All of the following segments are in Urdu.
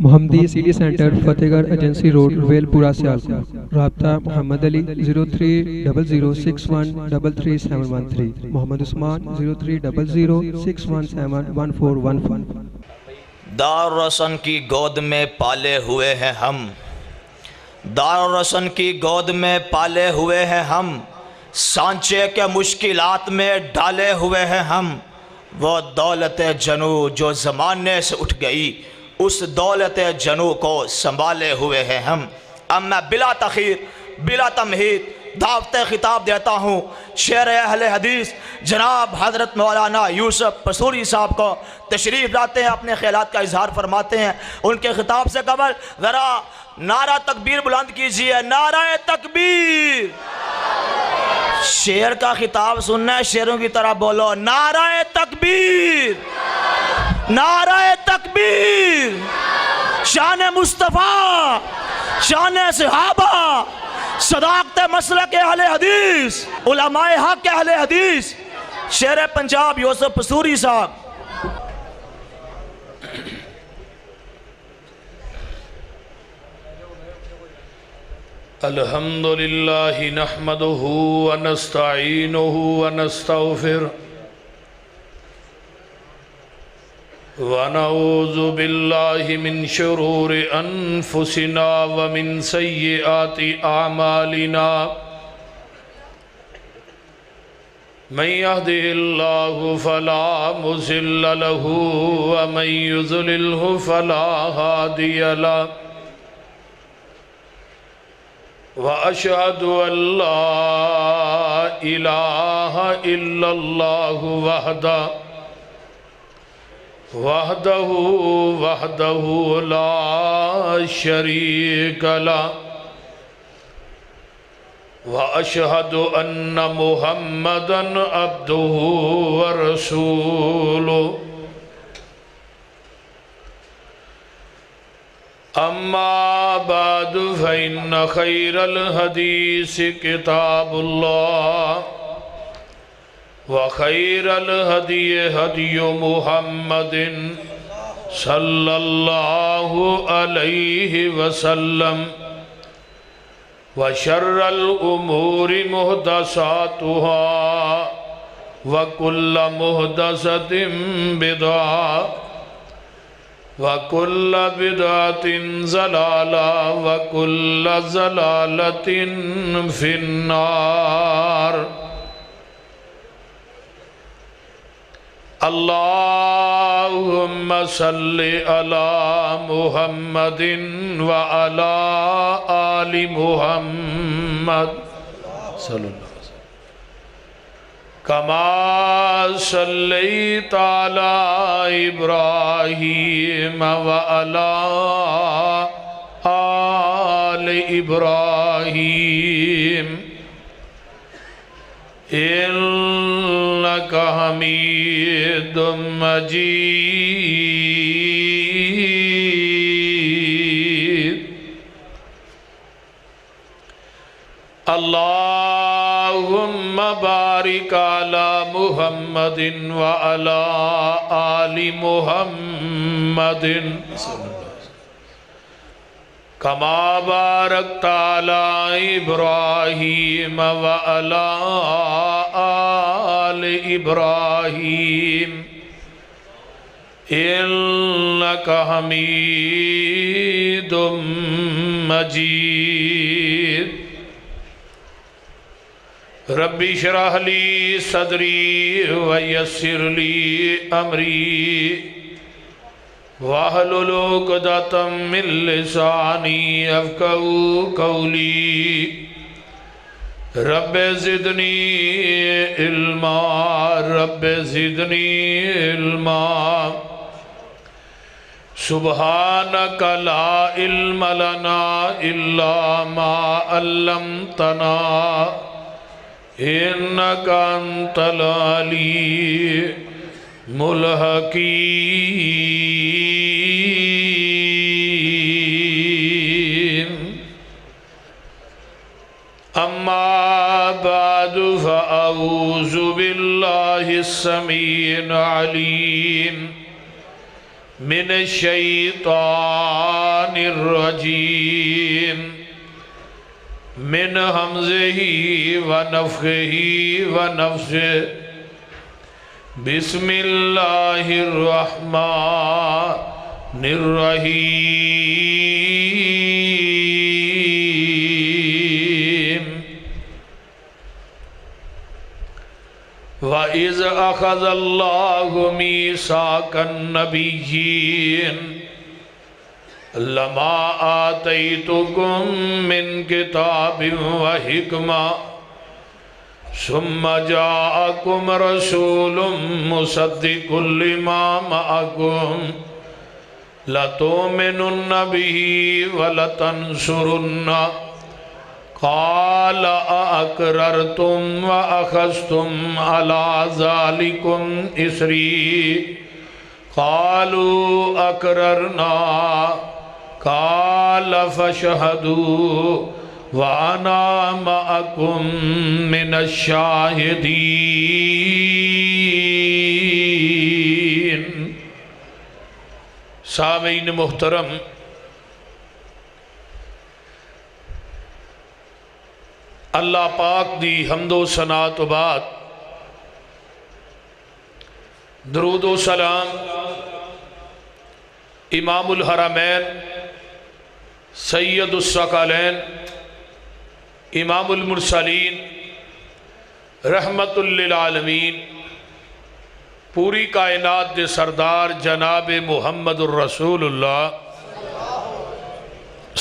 محمدی سٹی سینٹر فتح گڑھ ایجنسی روڈ رویل پورہ سیالکوٹ۔ رابطہ محمد علی 030061337113، محمد عثمان 030061711415۔ دارالرسن کی گود میں پالے ہوئے ہیں ہم، دارالرسن کی گود میں پالے ہوئے ہیں ہم، سانچے کے مشکلات میں ڈالے ہوئے ہیں ہم۔ وہ دولت جنو جو زمانے سے اٹھ گئی، اس دولت جنو کو سنبھالے ہوئے ہیں ہم۔ اب میں بلا تاخیر بلا تمہید دعوت خطاب دیتا ہوں شیخ اہل حدیث جناب حضرت مولانا یوسف پسوری صاحب کو، تشریف لاتے ہیں، اپنے خیالات کا اظہار فرماتے ہیں۔ ان کے خطاب سے قبل ذرا نعرہ تکبیر بلند کیجئے، نعرہ تکبیر۔ شعر کا خطاب سننا ہے، شعروں کی طرح بولو، نعرہ تکبیر، نعرہ تکبیر۔ شان مصطفیٰ، شان صحابہ، صداقت مسلک اہل حدیث، علماء حق اہل حدیث، شیر پنجاب یوسف پسوری صاحب۔ الحمدللہ نحمدہ ونستعینہ ونستغفر ونعوذ باللہ من شرور انفسنا ومن سیئات اعمالنا من يهده الله فلا مضل له ومن يضلله فلا هادي له وأشهد أن لا إله إلا الله وحده لا شريك له وأشهد أن محمدًا عبده ورسوله أما بعد فإن خير الحديث كتاب الله وخير الهدي هدي محمد صلى الله عليه وسلم وشر الأمور محدثاتها وكل محدثة بدعة وَكُلَّ بِدْعَةٍ ضَلَالَةٍ وَكُلَّ ضَلَالَةٍ فِي النَّارِ۔ اللهم صل على محمد وعلى آل محمد صلی اللہ علیہ وسلم كما صليت على إبراهيم وعلى آل إبراهيم إنك حميد مجيد۔ اللهم بارك على محمد وعلى آل محمد كما باركت على إبراهيم وعلى آل إبراهيم إنك حميد مجيد۔ ربی اشرح لی صدری ویسر لی امری واحلل عقدۃ من لسانی یفقہوا قولی۔ رب زدنی علما، رب زدنی علما۔ سبحانک لا علم لنا الا ما علمتنا إنك أنت العليم الحكيم۔ أما بعد فأعوذ بالله السميع العليم من الشيطان الرجیم من حمزہ ونفخہ ونفثہ بسم اللہ الرحمن الرحیم وَإِذْ أَخَذَ اللَّهُ مِيثَاقَ النَّبِيِّينَ لَمَا آتَيْتُكُم مِّن كِتَابٍ وَحِكْمَةٍ ثُمَّ جَاءَكُمْ رَسُولٌ مُصَدِّقٌ لِّمَا مَعَكُمْ لَتُؤْمِنُنَّ بِهِ وَلَتَنصُرُنَّهُ قال أأقررتم وأخذتم على ذلكم إصري قالوا أقررنا قال فاشهدوا وأنا معكم من الشاهدين. سامعین محترم، اللہ پاک دی حمد و ثنا تو بعد درود و سلام امام الحرمین سید الثقلین امام المرسلین رحمت للعالمین پوری کائنات دے سردار جناب محمد الرسول اللہ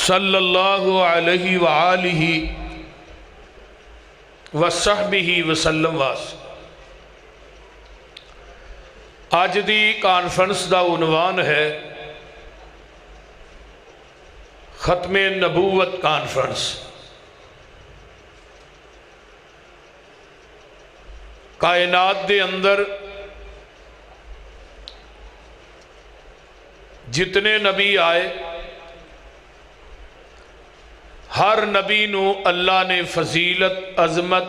صلی اللہ علیہ وآلہ وصحبہ وسلم واس. آج دی کانفرنس دا عنوان ہے ختم نبوت کانفرنس. کائنات دے اندر جتنے نبی آئے ہر نبی نو اللہ نے فضیلت، عظمت،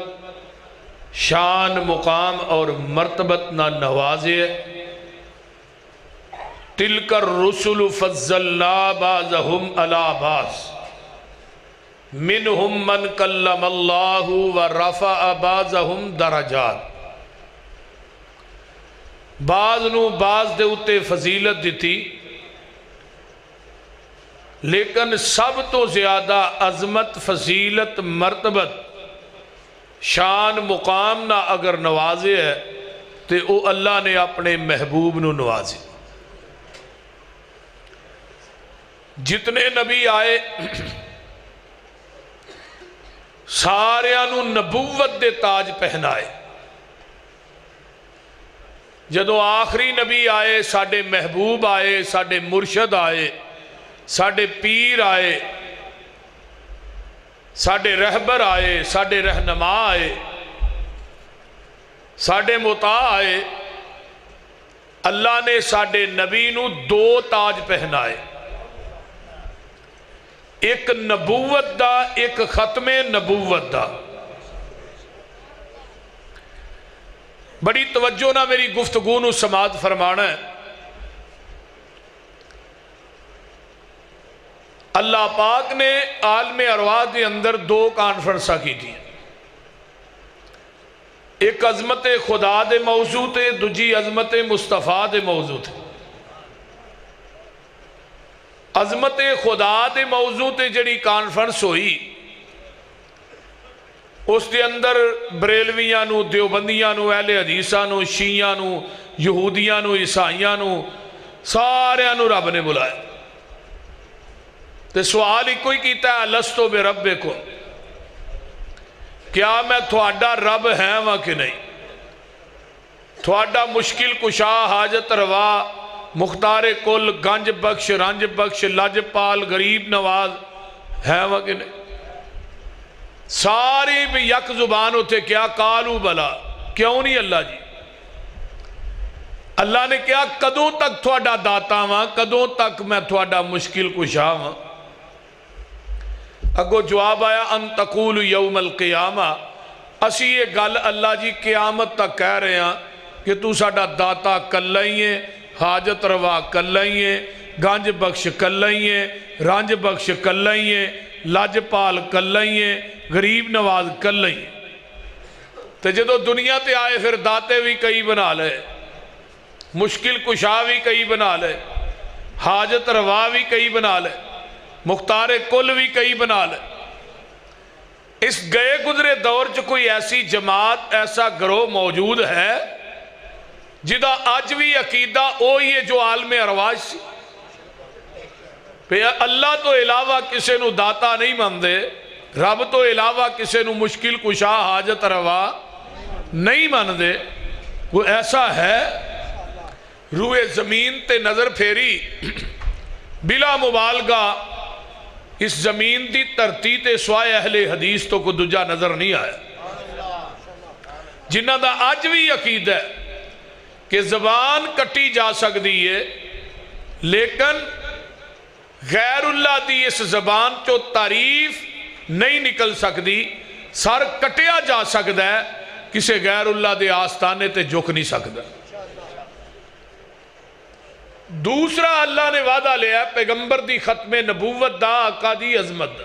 شان، مقام اور مرتبت نہ نوازے. تلک الرسل فضلنا بعضهم علی بعض منہم من کلم اللہ ورفع بعضهم درجات. بعض نو بعض دے اتے فضیلت دیتی، لیکن سب تو زیادہ عظمت، فضیلت، مرتبت، شان، مقام نہ اگر نوازے ہے تو او اللہ نے اپنے محبوب نو نوازے. جتنے نبی آئے ساریاں نو نبوت دے تاج پہنائے. جدو آخری نبی آئے ساڈے محبوب آئے، ساڈے مرشد آئے، ساڈے پیر آئے، ساڈے رہبر آئے، ساڈے رہنما آئے، ساڈے مطاع آئے. اللہ نے ساڈے نبی نو دو تاج پہنائے، ایک نبوت دا، ایک ختم نبوت دا. بڑی توجہ نہ میری گفتگو نو سماعت فرمانا ہے. اللہ پاک نے عالم ارواح کے اندر دو کانفرنساں کی تھی. ایک عظمت خدا دے موضوع تے، دوجی عظمت مصطفیٰ دے موضوع تے. عظمت خدا دے موضوع تے جڑی کانفرنس ہوئی اس دے اندر بریلویاں نو، دیوبندیاں نو، اہل حدیثاں نو، شیعیاں نو، یہودیاں نو، عیسائیاں نو، ساریاں نو رب نے بلایا. تو سوال ہی کوئی کیتا ہے لستو بربکم، کیا میں تھوڑا رب ہے وہاں کہ نہیں؟ تھوڑا مشکل کشا، حاجت روا، مختار کل، گنج بخش، رنج بخش، لج پال، غریب نواز ہے وہاں کہ نہیں؟ ساری بھی یک زبان ہوتے کیا قالو بلا، کیوں نہیں اللہ جی؟ اللہ نے کیا کدوں تک تھوڑا داتا ہاں، کدوں تک میں تھوڑا مشکل کشا ہاں؟ اگو جواب آیا ان تقول یوم القیامہ، اسی یہ گل اللہ جی قیامت تک کہہ رہے ہیں کہ تو ساڈا داتا کلا ہی ہے، حاجت روا کلا ہی ہے، گنج بخش کلا ہی ہے، رانج بخش کلا ہی ہے، لاجپال کلا ہی ہے، غریب نواز کلا ہی ہے۔ تو جدو دنیا تے آئے پھر داتے بھی کئی بنا لے، مشکل کشا بھی کئی بنا لے، حاجت روا بھی کئی بنا لے، مختار کل بھی کئی بنا لے۔ اس گئے گزرے دور چ کوئی ایسی جماعت، ایسا گروہ موجود ہے جدا اج بھی عقیدہ وہی ہے جو عالم ارواح سی، پہ اللہ تو علاوہ کسے نو داتا نہیں مندے، رب تو علاوہ کسے نو مشکل کشا حاجت روا نہیں مندے۔ وہ ایسا ہے، روئے زمین تے نظر پھیری، بلا مبالغہ اس زمین دی دھرتی تے سوائے اہل حدیث تو کوئی دوجا نظر نہیں آیا جنہ دا اج بھی عقید ہے کہ زبان کٹی جا سکتی ہے، لیکن غیر اللہ دی اس زبان چو تعریف نہیں نکل سکتی، سر کٹیا جا سکتا ہے، کسے غیر اللہ دے آستانے تے جھک نہیں سکتا۔ دوسرا اللہ نے وعدہ لیا پیغمبر دی ختم نبوت دا، آقا دی عظمت دا۔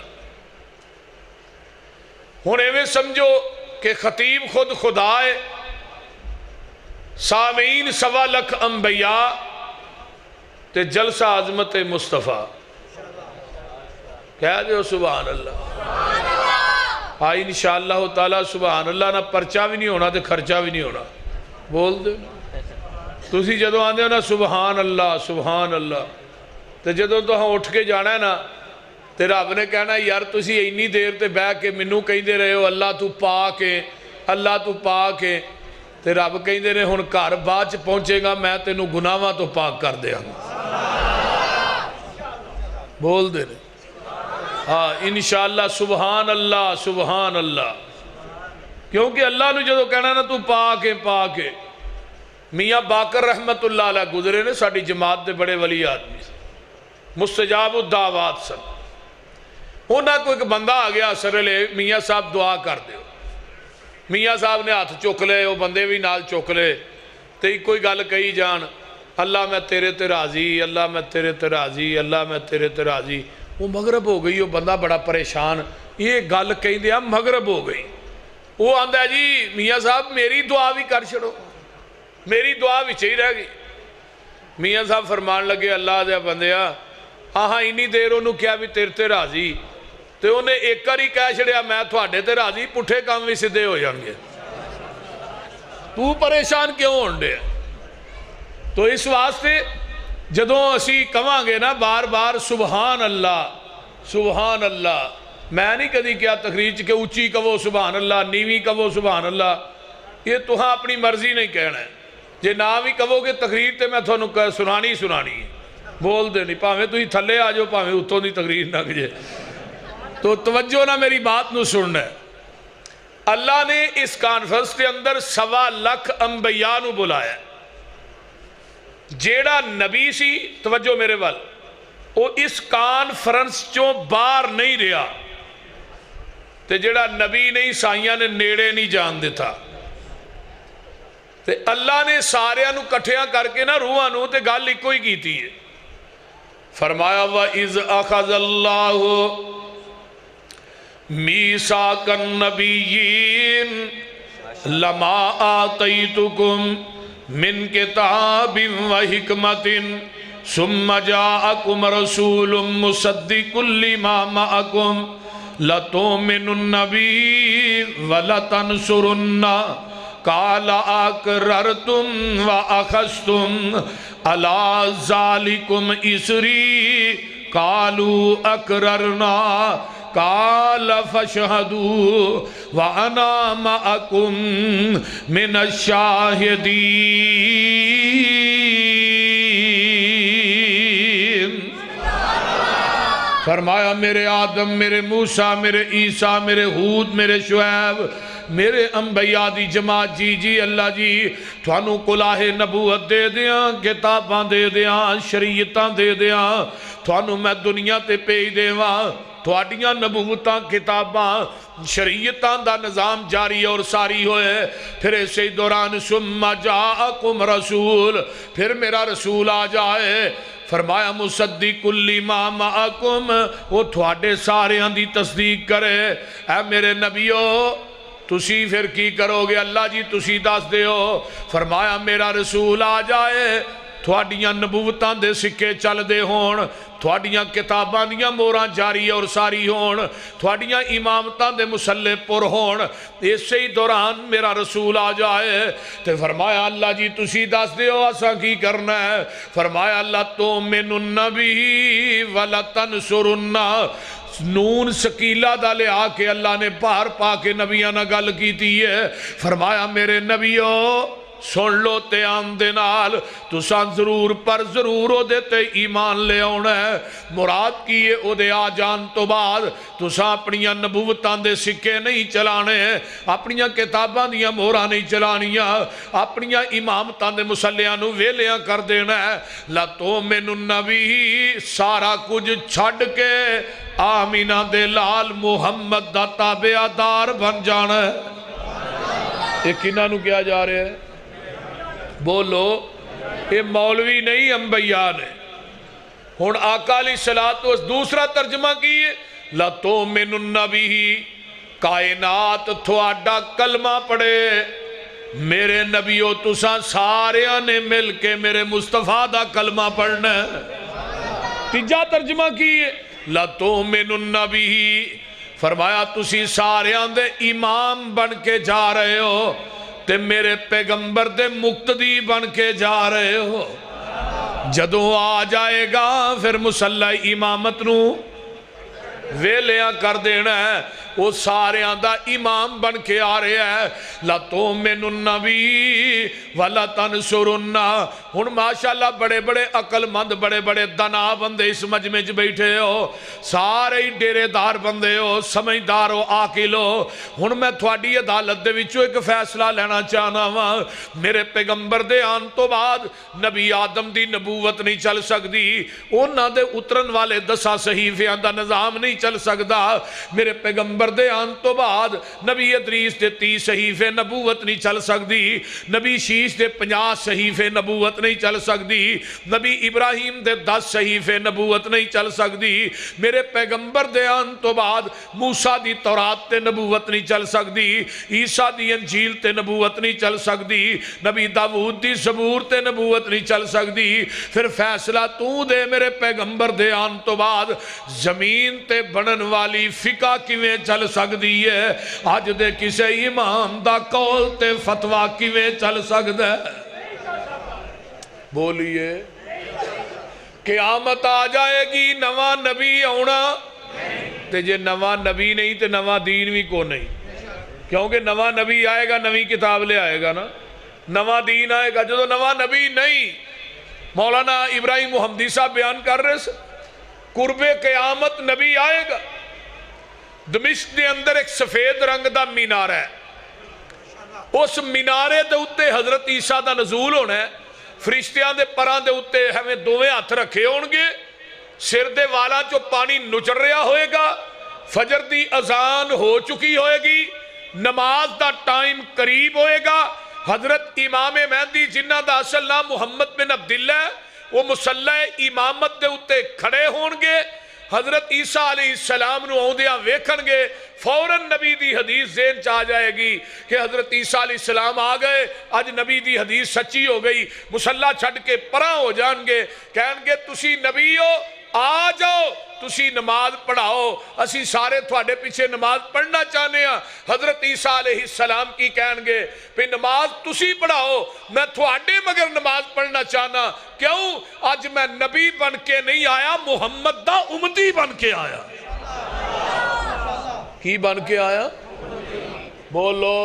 ہن ایویں سمجھو کہ خطیب خود خدا ہے، سامعین 1.25 لاکھ انبیاء تے جلسہ عظمت مصطفیٰ، کہہ دیو سبحان اللہ۔ آئی انشاءاللہ تعالیٰ سبحان اللہ، نہ پرچہ بھی نہیں ہونا تے خرچہ بھی نہیں ہونا، بول دے تسی جدو آندے ہو نا سبحان اللہ سبحان اللہ، تے جدو تو ہاں اٹھ کے جانا ہے نا تے رب نے کہنا یار تسی اینی دیر تے بہ کے منو کہیں دے رہے ہو اللہ تو پاک ہے، اللہ تو پاک ہے، تے رب کہیں دے رہے ہن گھر بعد پہنچے گا میں تینوں گناہاں تو پاک کر دیا گا، بول دے رہے ہاں انشاءاللہ سبحان اللہ سبحان اللہ، کیونکہ اللہ نے جدو کہنا نا تو پاک ہے پاک ہے۔ میاں باقر رحمت اللہ علیہ گزرے نے، ساڑھی جماعت دے بڑے ولی آدمی مستجاب الدعوات سن، انہاں کو ایک بندہ آ گیا سر لے میاں صاحب دعا کر دیو، میاں صاحب نے ہاتھ چک لے، وہ بندے بھی نال چک لے، تے کوئی گل کہی جان اللہ میں تیرے تے راضی، اللہ میں تیرے تے راضی، اللہ میں تیرے تے راضی۔ وہ مغرب ہو گئی، وہ بندہ بڑا پریشان، یہ گل کہیں دیا مغرب ہو گئی، وہ آندہ جی میاں صاحب میری دعا بھی کر چھڑو، میری دعا بھی چاہی رہ گئی۔ میاں صاحب فرمان لگے اللہ دیا بندیا آہاں اینی دیر انہوں کیا بھی تیرے تے راضی، تے انہیں ایک کر ہی کہہ چھڑیا میں تھوڑے تے راضی، پٹھے کام بھی سدھے ہو جانگے، تو پریشان کیوں ہونڈے؟ تو اس واسطے جدوں اسی کہاں گے نا بار بار سبحان اللہ سبحان اللہ، میں نہیں کدی کیا تقریر کہ اچھی کہو سبحان اللہ، نیوی کہو سبحان اللہ، یہ تو ہاں اپنی مرضی نہیں کہنا ہے، جے نہ بھی کہو گے تقریر تے میں تھوڑا سنانی ہے، بول دے نہیں، پاہمیں تو ہی تھلے آ جاؤ، پاہمیں اتوں دی تقریر نہ کجے، تو توجہ نہ میری بات نو سننا ہے۔ اللہ نے اس کانفرنس کے اندر 1.25 لاکھ انبیاء نو بلایا ہے، جیڑا نبی سی توجہ میرے وال وہ اس کانفرنس چوں باہر نہیں رہا، تے جیڑا نبی نہیں سائیاں نے نیڑے نہیں جان دیتا، تے اللہ نے سارے انو کٹھیاں کر کے نا روحاں نو تے گل ایک کوئی کیتی ہے، فرمایا وَإِذْ أَخَذَ اللَّهُ مِيثَاقَ النَّبِيِّينَ لَمَا آتَيْتُكُمْ من کتاب و حکمت ثم جاءکم رسول مصدق لما معکم لتؤمنن به ولتنصرن قال اقررتم واخذتم على ذلكم اصری قالوا اقررنا قال فاشهدوا وانا معكم من الشاہدین۔ فرمایا میرے آدم، میرے موسیٰ، میرے عیسیٰ، میرے ہود، میرے شعیب، میرے انبیاء دی جماعت جی جی اللہ جی تھانو کلاہ نبوت دے دیاں، کتاباں دے دیاں، شریعتاں دے دیاں، تھانو میں دنیا تے پیج دیواں، تھوڑیاں نبوتاں کتاباں شریعتاں دا نظام جاری اور ساری ہوئے، پھر اسی دوران ثم جاءکم رسول، پھر میرا رسول آ جائے، فرمایا مصدقل لما معکم، وہ تھوڑے ساریاں دی تصدیق کرے۔ اے میرے نبیو تسی پھر کی کرو گے؟ اللہ جی تسی دس دیو۔ فرمایا میرا رسول آ جائے، تھوڑیاں نبوتاں دے سکے چل دے ہون، تھوڑیاں کتاباں دیاں موراں جاری اور ساری ہون، تھوڑیاں امامتاں دے مسلح پر ہون، اسی دوران میرا رسول آ جائے۔ تے فرمایا اللہ جی تسی دس دیو اساں کی کرنا ہے؟ فرمایا اللہ تؤمن النبی ولتنصرنہ، نون سکیلہ دا لے آ کے اللہ نے پار پا کے نبیاں نہ گل کیتی ہے۔ فرمایا میرے نبیو سن لو تے آندے نال تساں ضرور پر ضرور او دے تے ایمان لے آنا ہے۔ مراد کیے او دے آ جان تو بعد تساں اپنیاں نبوتاں دے سکے نہیں چلانے، اپنیاں کتاباں دیاں مہراں نہیں چلانیاں، اپنیاں امامتاں دے مسلیاں نو ویلیاں کر دینا ہے۔ لَتُؤْمِنُ النَّبِی سارا کچھ چھڑ کے آمینہ دے لال محمد دا تابعہ دار بن جانا ہے۔ ایک انہاں نو کیا جا رہے ہیں؟ بولو، یہ مولوی نہیں انبیاء نے۔ ہن آقا علیہ الصلوۃ والسلام دوسرا ترجمہ کیے لَتُؤْمِنُ النَّبِی، کائنات تھوڑا کلمہ پڑھے میرے نبیو تساں ساریاں نے مل کے میرے مصطفیٰ دا کلمہ پڑھنا ہے۔ تیجا ترجمہ کیے لَتُؤْمِنُ النَّبِی، فرمایا تسی ساریاں دے امام بن کے جا رہے ہو تے میرے پیغمبر دے مقتدی بن کے جا رہے ہو۔ جدوں آ جائے گا پھر مصلی امامت نو ویلیاں کر دینا ہے، وہ سارے آندہ امام بن کے آ رہے ہیں۔ لَتُؤْمِنُ النَّبِی وَلَتَنْصُرُنَّا۔ ہن ماشاءاللہ بڑے بڑے عقل مند بڑے بڑے دنا بندے اس مجمع چ بیٹھے ہو، سارے ہی ڈیرے دار بندے ہو، سمجھدار ہو، عاقل ہو۔ ہن میں تھوڑی عدالت دے وچوں ایک فیصلہ لینا چاہنا وا۔ میرے پیغمبر دے آن تو بعد نبی آدم دی نبوت نہیں چل سکتی، انہاں دے اترن والے 10 صحیفیاں دا نظام نہیں چل سکتا۔ میرے پیغمبر دے آن تو بعد نبی ادریس دے 30 صحیفے نبوت نہیں چل سکتی، نبی شیش دے 50 صحیفے نبوت نہیں چل سکتی، نبی ابراہیم دے 10 صحیفے نبوت نہیں چل سکتی۔ میرے پیغمبر دے آن تو بعد موسیٰ دی تورات تے نبوت نہیں چل سکتی، عیسیٰ دی انجیل تے نبوت نہیں چل سکتی، نبی داؤد دی زبور تے نبوت نہیں چل سکتی۔ پھر فیصلہ تو دے میرے پیغمبر دے آن تو بعد زمین تے بنن والی فقہ کیویں چل سکتی ہے، آج دے کسے امام دا قول تے فتوہ کیویں چل سکتا ہے؟ بولیے، قیامت آ جائے گی نواں نبی آنا تے جے نواں نبی نہیں تے نواں دین بھی کو نہیں، کیونکہ نواں نبی آئے گا نویں کتاب لے آئے گا نا، نواں دین آئے گا۔ جو نواں نبی نہیں، مولانا ابراہیم محمدی صاحب بیان کر رہے سے قرب قیامت نبی آئے گا، دمشق دے اندر ایک سفید رنگ دا مینار ہے، اس مینارے دے اتے حضرت عیسیٰ دا نزول ہونا ہے، فرشتیاں دے پران دے اتے ہمیں دوویں ہاتھ رکھے ہونگے، سر دے والا جو پانی نچڑ رہا ہوئے گا، فجر دی اذان ہو چکی ہوئے گی، نماز دا ٹائم قریب ہوئے گا، حضرت امام مہدی جنہ دا اصل نام محمد بن عبداللہ وہ مصلی امامت دے اتے کھڑے ہونگے، حضرت عیسیٰ علیہ السلام نو آؤندیاں ویکھن گے، فوراً نبی دی حدیث ذہن چاہ جائے گی کہ حضرت عیسیٰ علیہ السلام آ گئے، آج نبی دی حدیث سچی ہو گئی، مصلی چھڑ کے پراں ہو جان گے، کہیں گے تسی نبی ہو، آ جاؤ تسی نماز پڑھاؤ، اسی سارے تھوڑے پیچھے نماز پڑھنا چاہنے ہیں۔ حضرت عیسیٰ علیہ السلام کی کہیں گے پہ نماز تسی پڑھاؤ، میں تھوڑے مگر نماز پڑھنا چاہنا، کیوں؟ آج میں نبی بن کے نہیں آیا، محمد دا امتی بن کے آیا۔ کی بن کے آیا؟ بولو،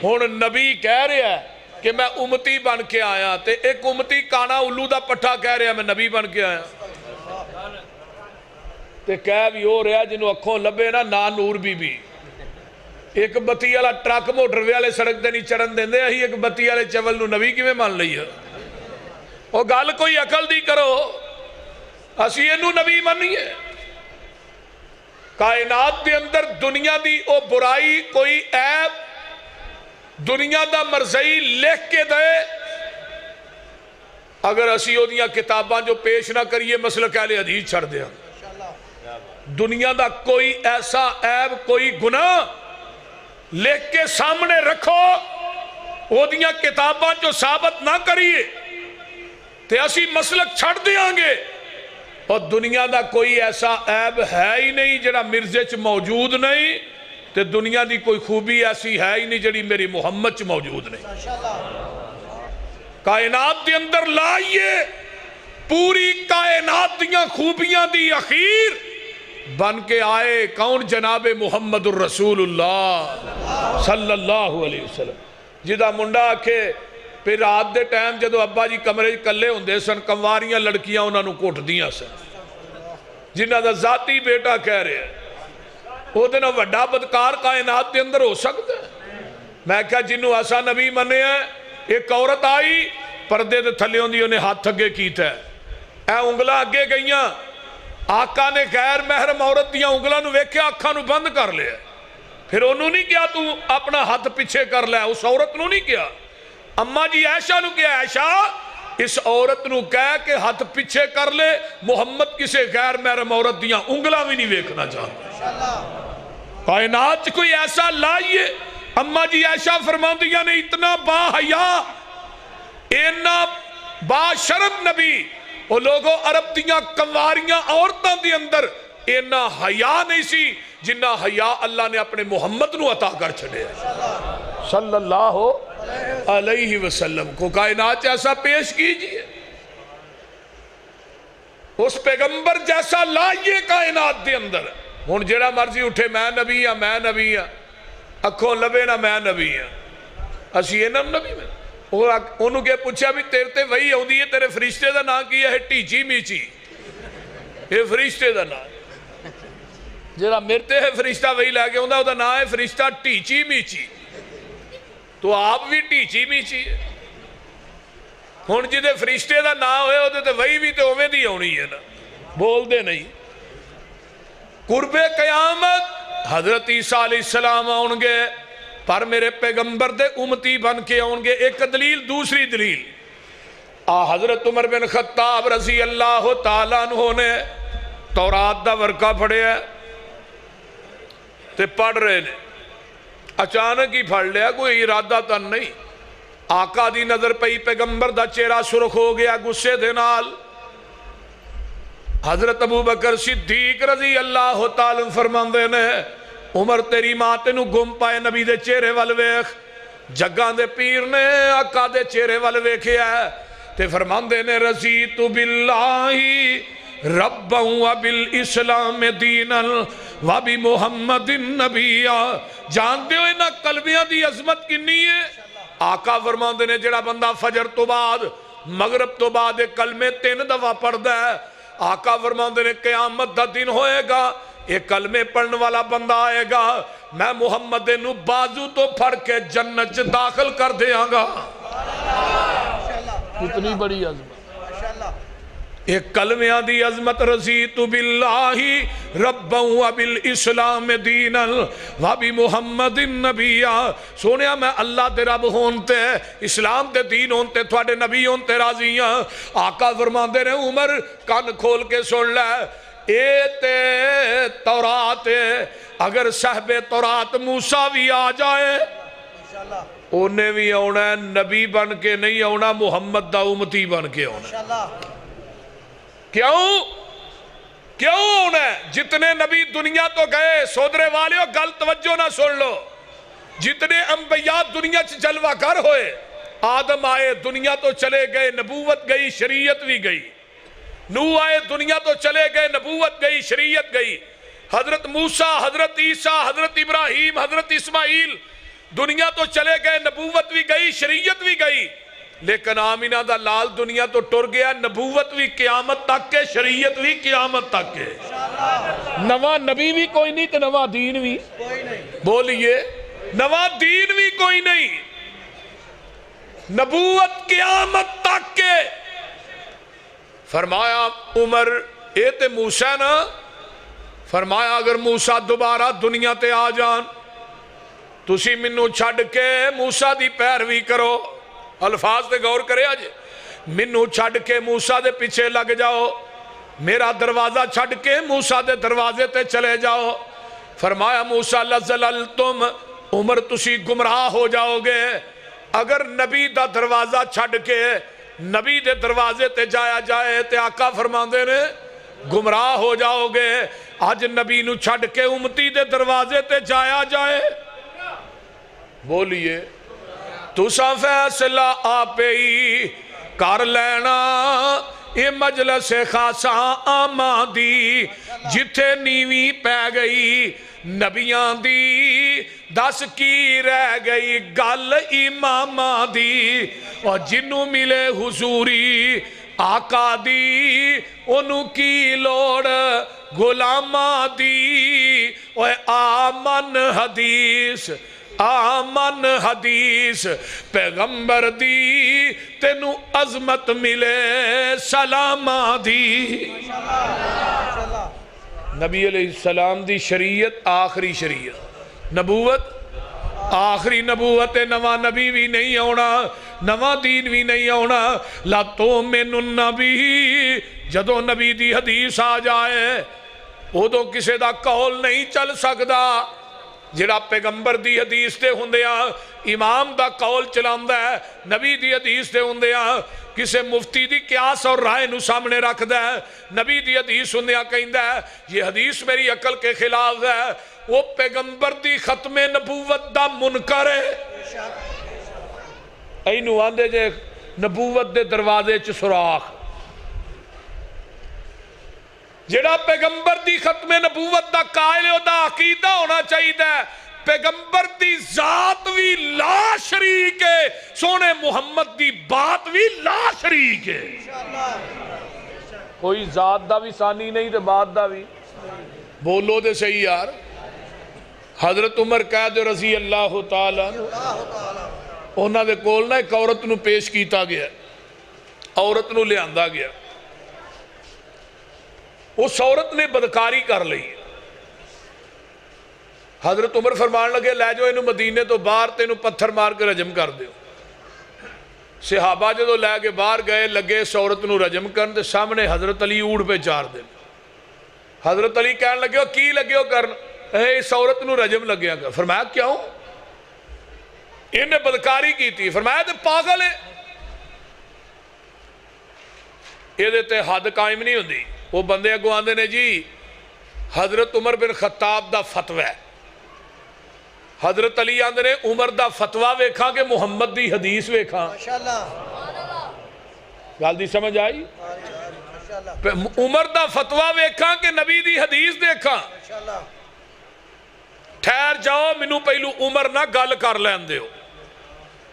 ہن نبی کہہ رہے ہیں کہ میں امتی بن کے آیا، تے ایک امتی کانا الو دا پٹھا کہہ رہے ہیں میں نبی بن کے آیا، تے کہہ بھی ہو رہا ہے جنہوں اکھوں لبے نا نور بی بی، ایک بتی والا ٹرک موٹر والے سڑک دے نہیں چڑھن دیندے، اہی ایک بتی والے چول نو نبی کیویں مان لئی ہے؟ او گل کوئی عقل دی کرو، اسی اینو نبی منیے۔ کائنات دے اندر دنیا دی او برائی کوئی عیب دنیا دا مرضی لکھ کے دے، اگر اسی وہ کتاباں جو پیش نہ کریے مسلک اہل حدیث چھڑ دیا دنیا دا کوئی ایسا عیب کوئی گناہ لکھ کے سامنے رکھو وہ کتاباں جو ثابت نہ کریے تے اسی مسلک چھڑ دیاں گے اور دنیا دا کوئی ایسا عیب ہے ہی نہیں جڑا مرزے چ موجود نہیں تے دنیا دی کوئی خوبی ایسی ہے ہی نہیں جڑی میری محمد چ موجود نہیں کائنات دے اندر لائیے پوری کائنات دیاں خوبیاں دی اخیر بن کے آئے کون جناب محمد الرسول اللہ صلی اللہ علیہ وسلم جدا منڈا آکھے پھر رات دے ٹائم جدو ابا جی کمرے کلے ہوندے سن کمواریاں لڑکیاں انہاں نو کوٹ دیاں سن جنہاں دا ذاتی بیٹا کہہ رہے ہیں وہ دینا وڈا بدکار کائنات دے اندر ہو سکتا ہے میں کہا جنہوں ایسا نبی منے ہیں ایک عورت آئی پردے دے تھلے ہوندی انہیں ہاتھ اگے کیتا ہے اے انگلہ اگے گئیاں آقا نے غیر محرم عورت دیاں انگلہ نو ویکھے آنکھاں نو بند کر لیا پھر انہوں نہیں کیا تو اپنا ہاتھ پیچھے کر لیا اس عورت نو نہیں کیا اماں جی عائشہ نو کیا عائشہ اس عورت نو کہہ کہ ہاتھ پیچھے کر لے محمد کسے غیر محرم عورت دیاں انگلہ بھی نہیں ویکھنا چاہتا کائنات کوئی ایسا لائیے اماں جی عائشہ فرماندیاں نے اتنا با حیا اینا با شرم نبی وہ لوگوں عرب دیاں کمواریاں عورتاں دی اندر اینا حیا نہیں سی جنہ حیا اللہ نے اپنے محمد نو عطا کر چھڑے صلی اللہ علیہ وسلم کو کائنات ایسا پیش کیجئے اس پیغمبر جیسا لائیے کائنات دے اندر ہون جڑا مرضی اٹھے میں نبی ہاں میں نبی ہاں اکھوں لبے نہ میں نبی ہاں اسی انہوں نبی میں انہوں کے پوچھا بھی تیرے تے وہی ہوں دیئے تیرے فرشتے دا نام کیا ہے ٹیچی میچی یہ فرشتے دا نام جڑا مرتے ہے فرشتہ وہی لے کے ہوں دا نام ہے فرشتہ ٹیچی میچی تو آپ بھی ٹیچی میچی ہے ہون جی دے فرشتے دا نام ہوئے ہوتے تے وہی بھی تے ہوئے دی ہونی ہے نا بول دے نہیں قرب قیامت حضرت عیسیٰ علیہ السلام آنگے پر میرے پیغمبر دے امتی بن کے آنگے ایک دلیل دوسری دلیل حضرت عمر بن خطاب رضی اللہ تعالیٰ عنہ نے تورات دا ورقہ پڑھے ہے تے پڑھ رہے نے اچانک ہی پڑھ لیا کوئی ارادہ تن نہیں آقا دی نظر پئی پیغمبر دا چہرہ سرخ ہو گیا غصے دے نال حضرت ابو بکر صدیق رضی اللہ تعالیٰ فرماندے نے عمر تیری ماں تینو گم پائے نبی دے چہرے والویخ جگاں دے پیر نے آقا دے چہرے والویخے ہے تے فرماندے نے رضیت باللہ ربا و بالاسلام دینا و بمحمد النبی جانتے ہو انہا قلبیاں دی عظمت کنی ہے آقا فرماندے نے جڑا بندہ فجر تو بعد مغرب تو بعد کلمے 3 دفعہ پڑھ دا ہے آقا فرماندے نے قیامت دا دن ہوئے گا ایک کلمے پڑھنے والا بندہ آئے گا میں محمد نو بازو تو پھڑ کے جنت داخل کر دیا گا اتنی بڑی عظمت ایک کلمیاں دی عظمت رضیت باللہ ربا و بالاسلام دینا و بمحمد النبی سونیا میں اللہ دے رب ہونتے اسلام دے دین ہونتے تھوڑے نبی ہونتے راضیاں آقا فرماندے نے عمر کان کھول کے سن لے اے تے تورات اگر صاحب تورات موسیٰ بھی آ جائے انہیں بھی آنا ہے نبی بن کے نہیں آنا محمد دا امتی بن کے آنا کیوں ہونا ہے جتنے نبی دنیا تو گئے سودرے والے ہو گل توجہ نہ سن لو جتنے انبیاء دنیا چ جلوہ گر ہوئے آدم آئے دنیا تو چلے گئے نبوت گئی شریعت بھی گئی نو آئے دنیا تو چلے گئے نبوت گئی شریعت گئی حضرت موسیٰ حضرت عیسیٰ حضرت ابراہیم حضرت اسماعیل دنیا تو چلے گئے نبوت بھی گئی شریعت بھی گئی لیکن آمینہ دا لال دنیا تو ٹر گیا نبوت بھی قیامت تک کے شریعت بھی قیامت تک کے نواں نبی بھی کوئی نہیں تو نواں دین بھی بولیے نواں دین بھی کوئی نہیں نبوت قیامت تک کے فرمایا عمر اے تے موسیٰ نا فرمایا اگر موسیٰ دوبارہ دنیا تے آ جان تسی منو چھڑ کے موسیٰ دی پیروی کرو الفاظ تے غور کرے آج مینوں چھڈ کے موسیٰ دے پیچھے لگ جاؤ، میرا دروازہ چھڈ کے موسیٰ دے دروازے تے چلے جاؤ۔ فرمایا موسیٰ لزللتم، عمر تسی گمراہ ہو جاؤ گے۔ اگر نبی دا دروازہ چھڈ کے نبی دے دروازے تے جایا جائے تے آقا فرماندے نے گمراہ ہو جاؤ گے۔ آج نبی نو چھڈ کے امتی دے دروازے تے جایا جائے، بولیے تساں فیصلہ آپے ہی کر لینا، اے مجلس خاصاں آمادی جتھے نیوی پہ گئی نبیاں دی، دس کی رہ گئی گل اماماں دی، اور جنوں ملے حضوری آقا دی انہوں کی لوڑ غلاماں دی۔ اوے آمن حدیث آمن حدیث پیغمبر دی، تینوں عظمت ملے سلاماں دی۔ نبی علیہ السلام دی شریعت آخری شریعت، نبوت آخری نبوت، نواں نبی بھی نہیں آنا، نواں دین بھی نہیں آنا۔ لا تؤمن النبی، جدو نبی دی حدیث آ جائے ادو کسے دا قول نہیں چل سکدا۔ جڑا پیغمبر دی حدیث تے ہوندیاں امام دا قول چلاندہ ہے، نبی دی حدیث تے ہوندیاں کسے مفتی دی قیاس اور رائے نو سامنے رکھ دے، نبی دی حدیث ہوندیاں کہندہ ہے یہ حدیث میری عقل کے خلاف ہے، وہ پیغمبر دی ختم نبوت دا منکر ہے۔ اینو آندے جے نبوت دے دروازے چ سوراخ، جڑا پیغمبر دی ختم نبوت دا قائل او دا عقیدہ ہونا چاہیے ہے پیغمبر دی ذات بھی لا شریک ہے، سونے محمد دی بات بھی لا شریک ہے۔ کوئی ذات دا بھی ثانی نہیں تے بات دا بھی، بولو دے صحیح یار۔ حضرت عمر قید رضی اللہ تعالیٰ انہاں دے کول نہ ایک عورت نو پیش کیتا گیا، عورت نو لے آندا گیا، اس عورت نے بدکاری کر لی۔ حضرت عمر فرمان لگے لے جو انہوں مدینے تو باہر تینوں پتھر مار کے رجم کر دیو۔ صحابہ جدو لے کے باہر گئے لگے اس عورت نو رجم کرن دے سامنے حضرت علی اوڑ پہ چار دے۔ حضرت علی کہنے لگے ہو کی لگے ہو کرن، اس عورت نو رجم لگیا کر۔ فرمایا کیوں؟ انہیں بدکاری کی تھی۔ فرمایا تے پاگل ہے، یہ دیتے حد قائم نہیں ہوندی۔ وہ بندے اگو آندے نے جی حضرت عمر بن خطاب دا فتوہ ہے، حضرت علی آندے نے عمر دا فتوہ ویکھاں کہ محمد دی حدیث ویکھاں۔ گل دی سمجھ آئی؟ عمر دا فتوہ ویکھاں کہ نبی دی حدیث دیکھاں۔ ٹھہر جاؤ منو پہلو عمر نہ گل کر لین دیو۔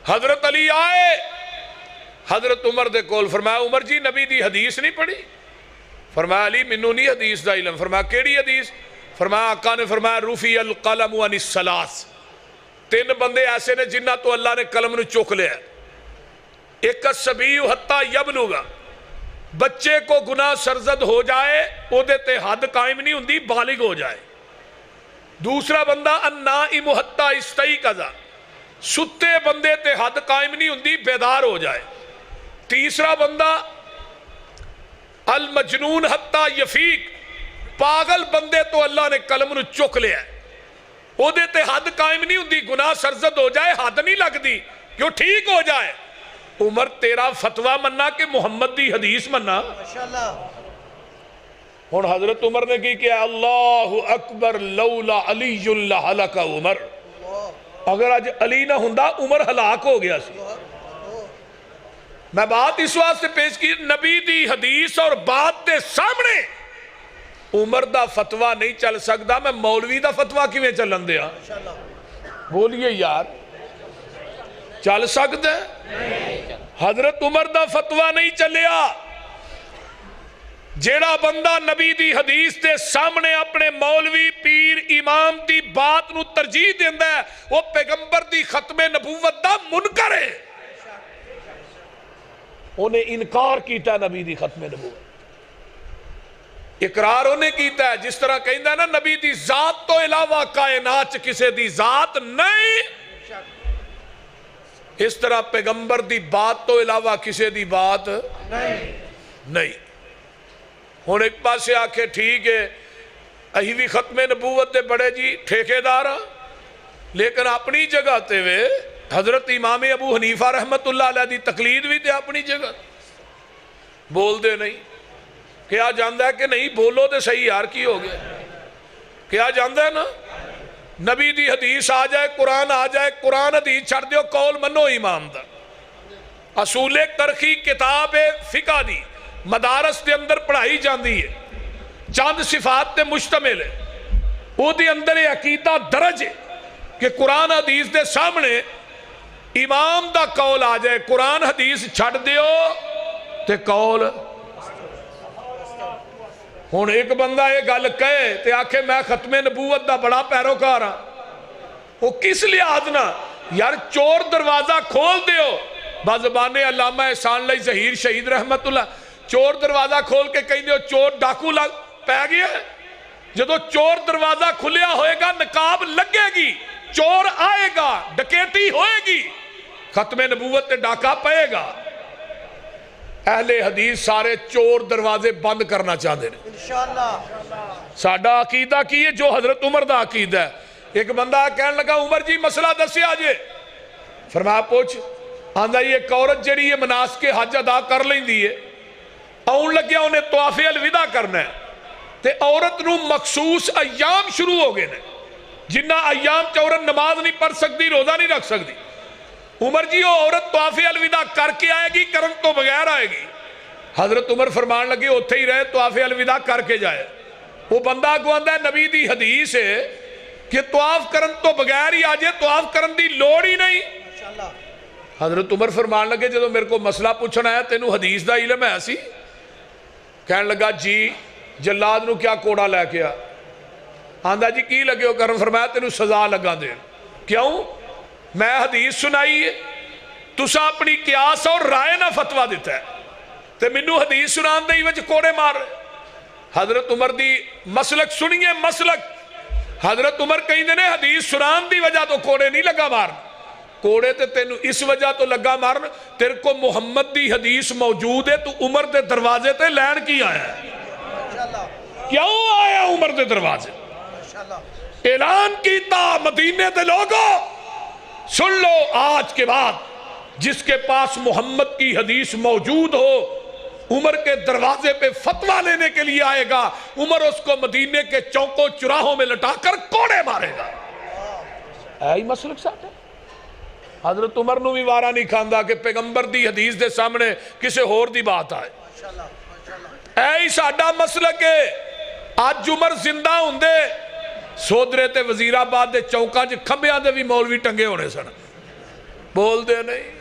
حضرت علی آئے حضرت عمر دے کول، فرمایا عمر جی نبی دی حدیث نہیں پڑھی؟ فرمایا علی منو نہیں حدیث دا علم۔ فرمایا کیڑی حدیث؟ فرمایا آقا نے فرمایا رفع القلم عن الثلاث، تین بندے ایسے نے جنہ تو اللہ نے قلم نو چک لیا۔ ایک الصبی حتی یبلغ، بچے کو گناہ سرزد ہو جائے او دیتے حد قائم نہیں ہوندی، بالغ ہو جائے۔ دوسرا بندہ النائم حتی استیقظ، ستے بندے تے حد قائم نہیں ہوندی، بیدار ہو جائے۔ تیسرا بندہ المجنون حتی یفیق، پاگل بندے تو اللہ نے قلم نو چک لیا ہے، او دیتے حد قائم نہیں ہوندی، گناہ سرزد ہو جائے حد نہیں لگ دی کیوں ٹھیک ہو جائے۔ عمر تیرا فتوہ مننا کہ محمد دی حدیث مننا؟ ہون حضرت عمر نے کی کہ اللہ اکبر لولا علی لہلک عمر، اگر آج علی نہ ہندہ عمر ہلاک ہو گیا سی۔ میں بات اس واسطے پیش کی نبی دی حدیث اور بات دے سامنے عمر دا فتوہ نہیں چل سکتا، میں مولوی دا فتوہ کیویں چلن دیا؟ بولیے یار چل سکتا ہے؟ حضرت عمر دا فتوہ نہیں چلیا۔ جیڑا بندہ نبی دی حدیث دے سامنے اپنے مولوی پیر امام دی بات نو ترجیح دیندہ ہے وہ پیغمبر دی ختم نبوت دا منکر ہے، انہیں انکار کیتا ہے نبی دی ختم نبوت۔ اقرار انہیں کیتا ہے جس طرح کہندہ ہے نا نبی دی ذات تو علاوہ کائنات کسے دی ذات نہیں، اس طرح پیغمبر دی بات تو علاوہ کسی دی بات نہیں. ہن ایک پاسے آکھے ٹھیک ہے اہی بھی ختم نبوت دے بڑے جی ٹھیکے دار ہاں، لیکن اپنی جگہ تے وے حضرت امام ابو حنیفہ رحمت اللہ علیہ دی تقلید بھی تے اپنی جگہ بول دے نہیں. کیا جاندا ہے کہ نہیں؟ بولو تے صحیح یار، کی ہو گیا؟ کیا جاندا ہے نا؟ نبی دی حدیث آ جائے، قرآن آ جائے، قرآن حدیث چھڑ دیو، قول منو امام دا. اصول کرخی کتاب فقہ دی مدارس دے اندر پڑھائی جاندی ہے، چند صفات تے مشتمل ہے. وہ دی اندر عقیدہ درج ہے کہ قرآن حدیث دے سامنے امام دا قول آ جائے، قرآن حدیث چھڑ دیو تے قول. ہن ایک بندہ یہ گل کہے تے آکھے میں ختم نبوت دا بڑا پیروکار ہاں، وہ کس لحاظ نہ؟ یار چور دروازہ کھول دیو، بازبان علامہ احسان اللہ ظہیر شہید رحمت اللہ، چور دروازہ کھول کے کہیں دیو چور ڈاکو لگ پہ گیا ہے. جدو چور دروازہ کھلیا ہوئے گا نقاب لگے گی، چور آئے گا، ڈکیتی ہوئے گی، ختم نبوت تے ڈاکہ پائے گا. اہل حدیث سارے چور دروازے بند کرنا چاہتے ہیں. ساڈا عقیدہ کی ہے جو حضرت عمر دا عقیدہ ہے. ایک بندہ کہنے لگا عمر جی مسئلہ دسے آجے. فرمایا پوچھ. آندھا یہ ایک عورت جڑی یہ مناسک حج ادا کر لیں دیئے، آن لگیا انہیں طواف الوداع کرنا ہے تے عورت نو مخصوص ایام شروع ہو گئے نے جنہ ایام چ عورت نماز نہیں پڑھ سکتی، روزہ نہیں رکھ سکتی. عمر جی وہ عورت طواف الوداع کر کے آئے گی کرن تو بغیر آئے گی؟ حضرت عمر فرمان لگے اتھے ہی رہے، طواف الوداع کر کے جائے. وہ بندہ کو آندہ ہے نبی دی حدیث ہے کہ طواف کرن تو بغیر ہی آجے، طواف کرن دی لوڑ ہی نہیں. حضرت عمر فرمان لگے جدو میرے کو مسئلہ پوچھنا ہے تینوں حدیث دا علم ہے ایسی؟ کہنے لگا جی جلاد نو کیا کوڑا لے کے آ. آندہ جی کی لگے ہو کرن؟ فرمایا تینوں سزا لگا دے. کیوں؟ میں حدیث سنائی ہے، تسا اپنی قیاس اور رائے نہ فتوہ دیتا ہے تے منو حدیث سنان دے ہی وچ کوڑے مار رہے. حضرت عمر دی مسلک سنیے، مسلک حضرت عمر کہیں دینے حدیث سنان دی وجہ تو کوڑے نہیں لگا مارن. کوڑے تے تینو اس وجہ تو لگا مارن تیرے کو محمد دی حدیث موجود ہے، تو عمر دے دروازے تے لین کی آیا ہے؟ کیوں آیا عمر دے دروازے؟ اعلان کیتا مدینے دے لوگوں سن لو آج کے بعد جس کے پاس محمد کی حدیث موجود ہو عمر کے دروازے پہ فتوہ لینے کے لیے آئے گا، عمر اس کو مدینے کے چوکوں چراہوں میں لٹا کر کوڑے مارے گا. ایہی مسلک ساتھ ہے. حضرت عمر نو بھی وارا نہیں کھاندا کہ پیغمبر دی حدیث دے سامنے کسے ہور دی بات آئے. ایہی ساڈا مسلک ہے. آج عمر زندہ ہوندے سودرے تے وزیر آباد دے چوکاں چ کھمبیاں دے بھی مولوی ٹنگے ہونے سن. بول دے نہیں.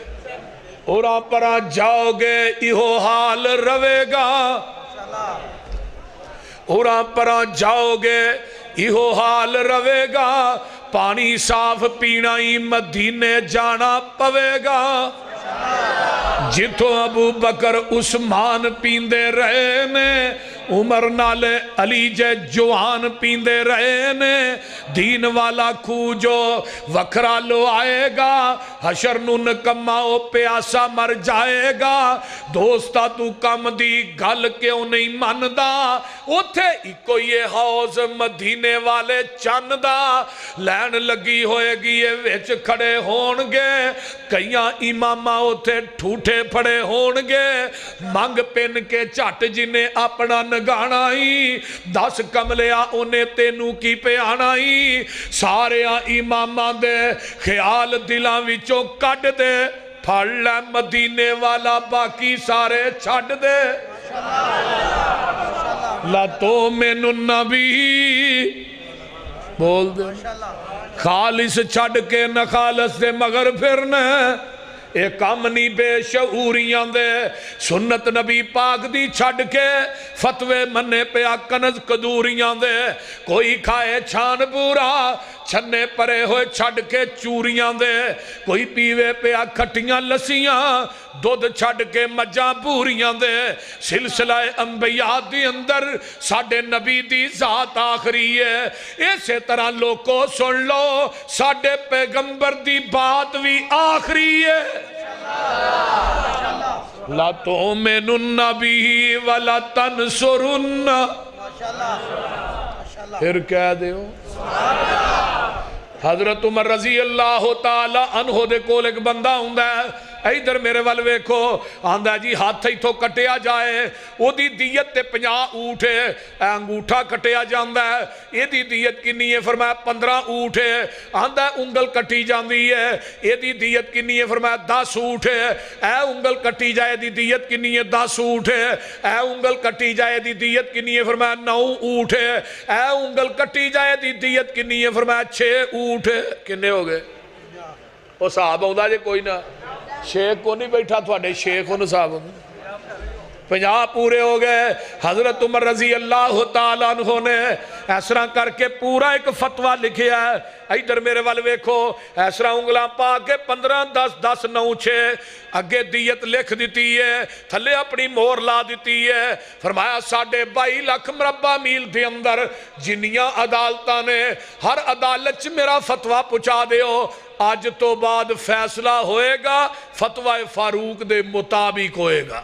اوراں پراں جاؤ گے ایہو حال روے گا، اوراں پراں جاؤ گے ایہو حال روے گا، پانی صاف پینا ہی مدینے جانا پوے گا. جتوں ابو بکر عثمان پیندے رہے نے، عمر نال علی جے جوان پیندے رہے نے. دین والا کھوجو وکھرا لو آئے گا، حشر نو نکماؤ پیاسا مر جائے گا. دوستا تو کم دی گل کیوں نہیں مندا، اتھے ایکو یہ حوض مدینے والے چاندا. لین لگی ہوئے گی یہ ویچ کھڑے ہونگے، کئیاں امامہ اتھے ٹھوٹے پھڑے ہونگے. مانگ پین کے چاٹ جنہیں اپنا نگانا ہی، 10 کملیا انہیں تینوں کی پہ آنا ہی. سارے امامہ دے خیال دلاں وچوں کٹ دے، پھڑ لے مدینے والا باقی سارے چھڑ دے. لاتو من النبی بول دے. خالص چھڑ کے نہ خالص دے مگر پھرنے، اے کام نہیں بے شعوریاں دے. سنت نبی پاک دی چھڑ کے فتوے منے پہ کنز قدوریاں دے. کوئی کھائے چھان پورا چھنے پرے ہوئے چھڑ کے چوریاں دے کوئی پیوے پیا کھٹیاں لسیاں دودھ چھڑ کے مجاں پوریاں دے سلسلہ انبیاء دی اندر ساڑھے نبی دی ذات آخری ہے ایسے طرح لوگوں سن لو ساڑھے پیغمبر دی بات بھی آخری ہے لا تؤمنن بھی ولا تنصرن پھر کہہ دیو حضرت عمر رضی اللہ تعالی عنہ دے کول ایک بندہ ہوندا ہے ادھر میرے وال ویکھو آندا جی ہاتھ ایتھوں کٹیا جائے او دی دیت تے 50 اونٹ ہے انگوٹھا کٹیا جاندا ہے اے دی دیت کنی ہے فرمایا 15 اونٹ ہے آندا انگل کٹی جاندی ہے اے دی دیت کنی ہے فرمایا 10 اونٹ ہے اے انگل کٹی جائے دی دیت کنی ہے 10 اونٹ ہے اے انگل کٹی جائے دی دیت کنی ہے فرمایا 9 اونٹ ہے اے انگل کٹی جائے دی دیت کنی ہے فرمایا 6 اونٹ ہے کنے ہو گئے او صاحب ہوندا جے کوئی نہ شیخ کو نہیں بیٹھا تھوڑے شیخ انہوں صاحب 50 پورے ہو گئے حضرت عمر رضی اللہ تعالیٰ عنہ نے ایسرا کر کے پورا ایک فتوہ لکھیا ہے ادھر میرے والے ویکھو ایسرا انگلاں پا کے 15 10 10 9 6 اگے دیت لکھ دیتی ہے تھلے اپنی مور لا دیتی ہے فرمایا 22.5 لاکھ مربع میل دے اندر جنیاں عدالتہ نے ہر عدالت میرا فتوہ پہنچا دیو آج تو بعد فیصلہ ہوئے گا فتوہ فاروق دے مطابق ہوئے گا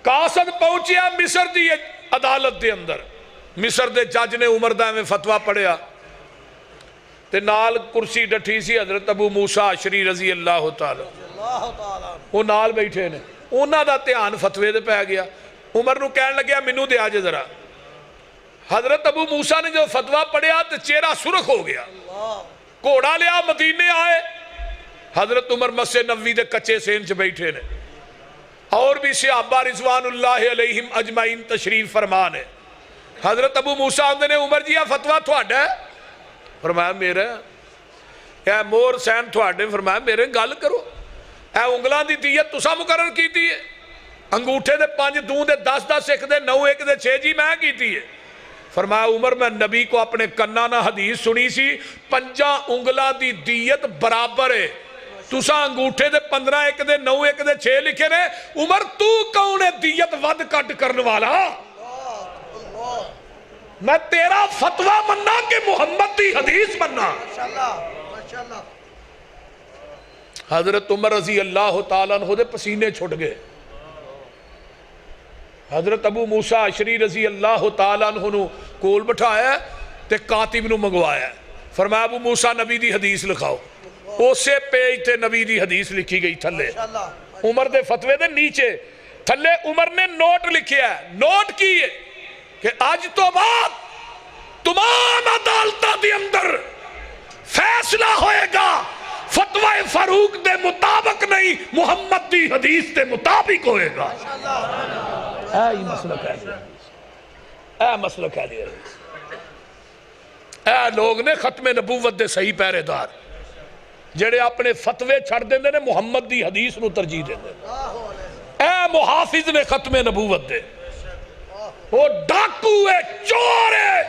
قاصد پہنچیا مصر دی عدالت دے اندر مصر دے جج نے عمر دا میں فتوہ پڑھیا تے نال کرسی ڈٹھی سی حضرت ابو موسیٰ عشری رضی اللہ تعالی وہ نال بیٹھے نے انہاں دا تیان فتوے دے پہ گیا عمر نو کہنے لگیا منو دے آجے ذرا حضرت ابو موسیٰ نے جو فتوہ پڑھیا تو چہرہ سرخ ہو گیا کوڑا لیا مدینے آئے حضرت عمر مسجد نبوی دے کچے سین چ بیٹھے نے اور بھی صحابہ رضوان اللہ علیہم اجمعین تشریف فرمان ہے حضرت ابو موسیٰ آندے نے عمر جی فتوہ تھوڑا ہے فرمایا میرا اے مور سین تھوڑے فرمایا میرے گل کرو اے انگلان دی دیت تسا مقرر کی دی ہے انگوٹھے دے 5 دوں دے 10 10 ایک دے 9 ایک دے 6 جی میں کی دی ہے فرمایا عمر میں نبی کو اپنے کنانہ حدیث سنی سی 5 انگلان دی دیت برابر ہے تسا انگوٹھے دے 15 ایک دے 9 ایک دے 6 لکھے نے عمر تو کون ہے دیت ود کٹ کرنے والا میں تیرا فتوہ مننا کہ محمد دی حدیث مننا حضرت عمر رضی اللہ تعالیٰ عنہ دے پسینے چھوٹ گئے حضرت ابو موسیٰ عشری رضی اللہ تعالیٰ عنہ کول بٹھایا تے کاتب نو منگوایا فرمایا ابو موسیٰ نبی دی حدیث لکھاؤ اسے پیج تے نبی دی حدیث لکھی گئی تھلے عمر دے فتوے دے نیچے تھلے عمر نے نوٹ لکھیا ہے نوٹ کی ہے کہ آج تو بعد تمام عدالتہ دی اندر فیصلہ ہوئے گا فتوہ فاروق دے مطابق نہیں محمد دی حدیث دے مطابق ہوئے گا اے مسلک ہے اے مسلک ہے اے لوگ نے ختم نبوت دے صحیح پہرے دار جڑے اپنے فتوے چھڑ دیں دے نے محمد دی حدیث نو ترجیح دیں دے اے محافظ نے ختم نبوت دے وہ ڈاکو ہے چور ہے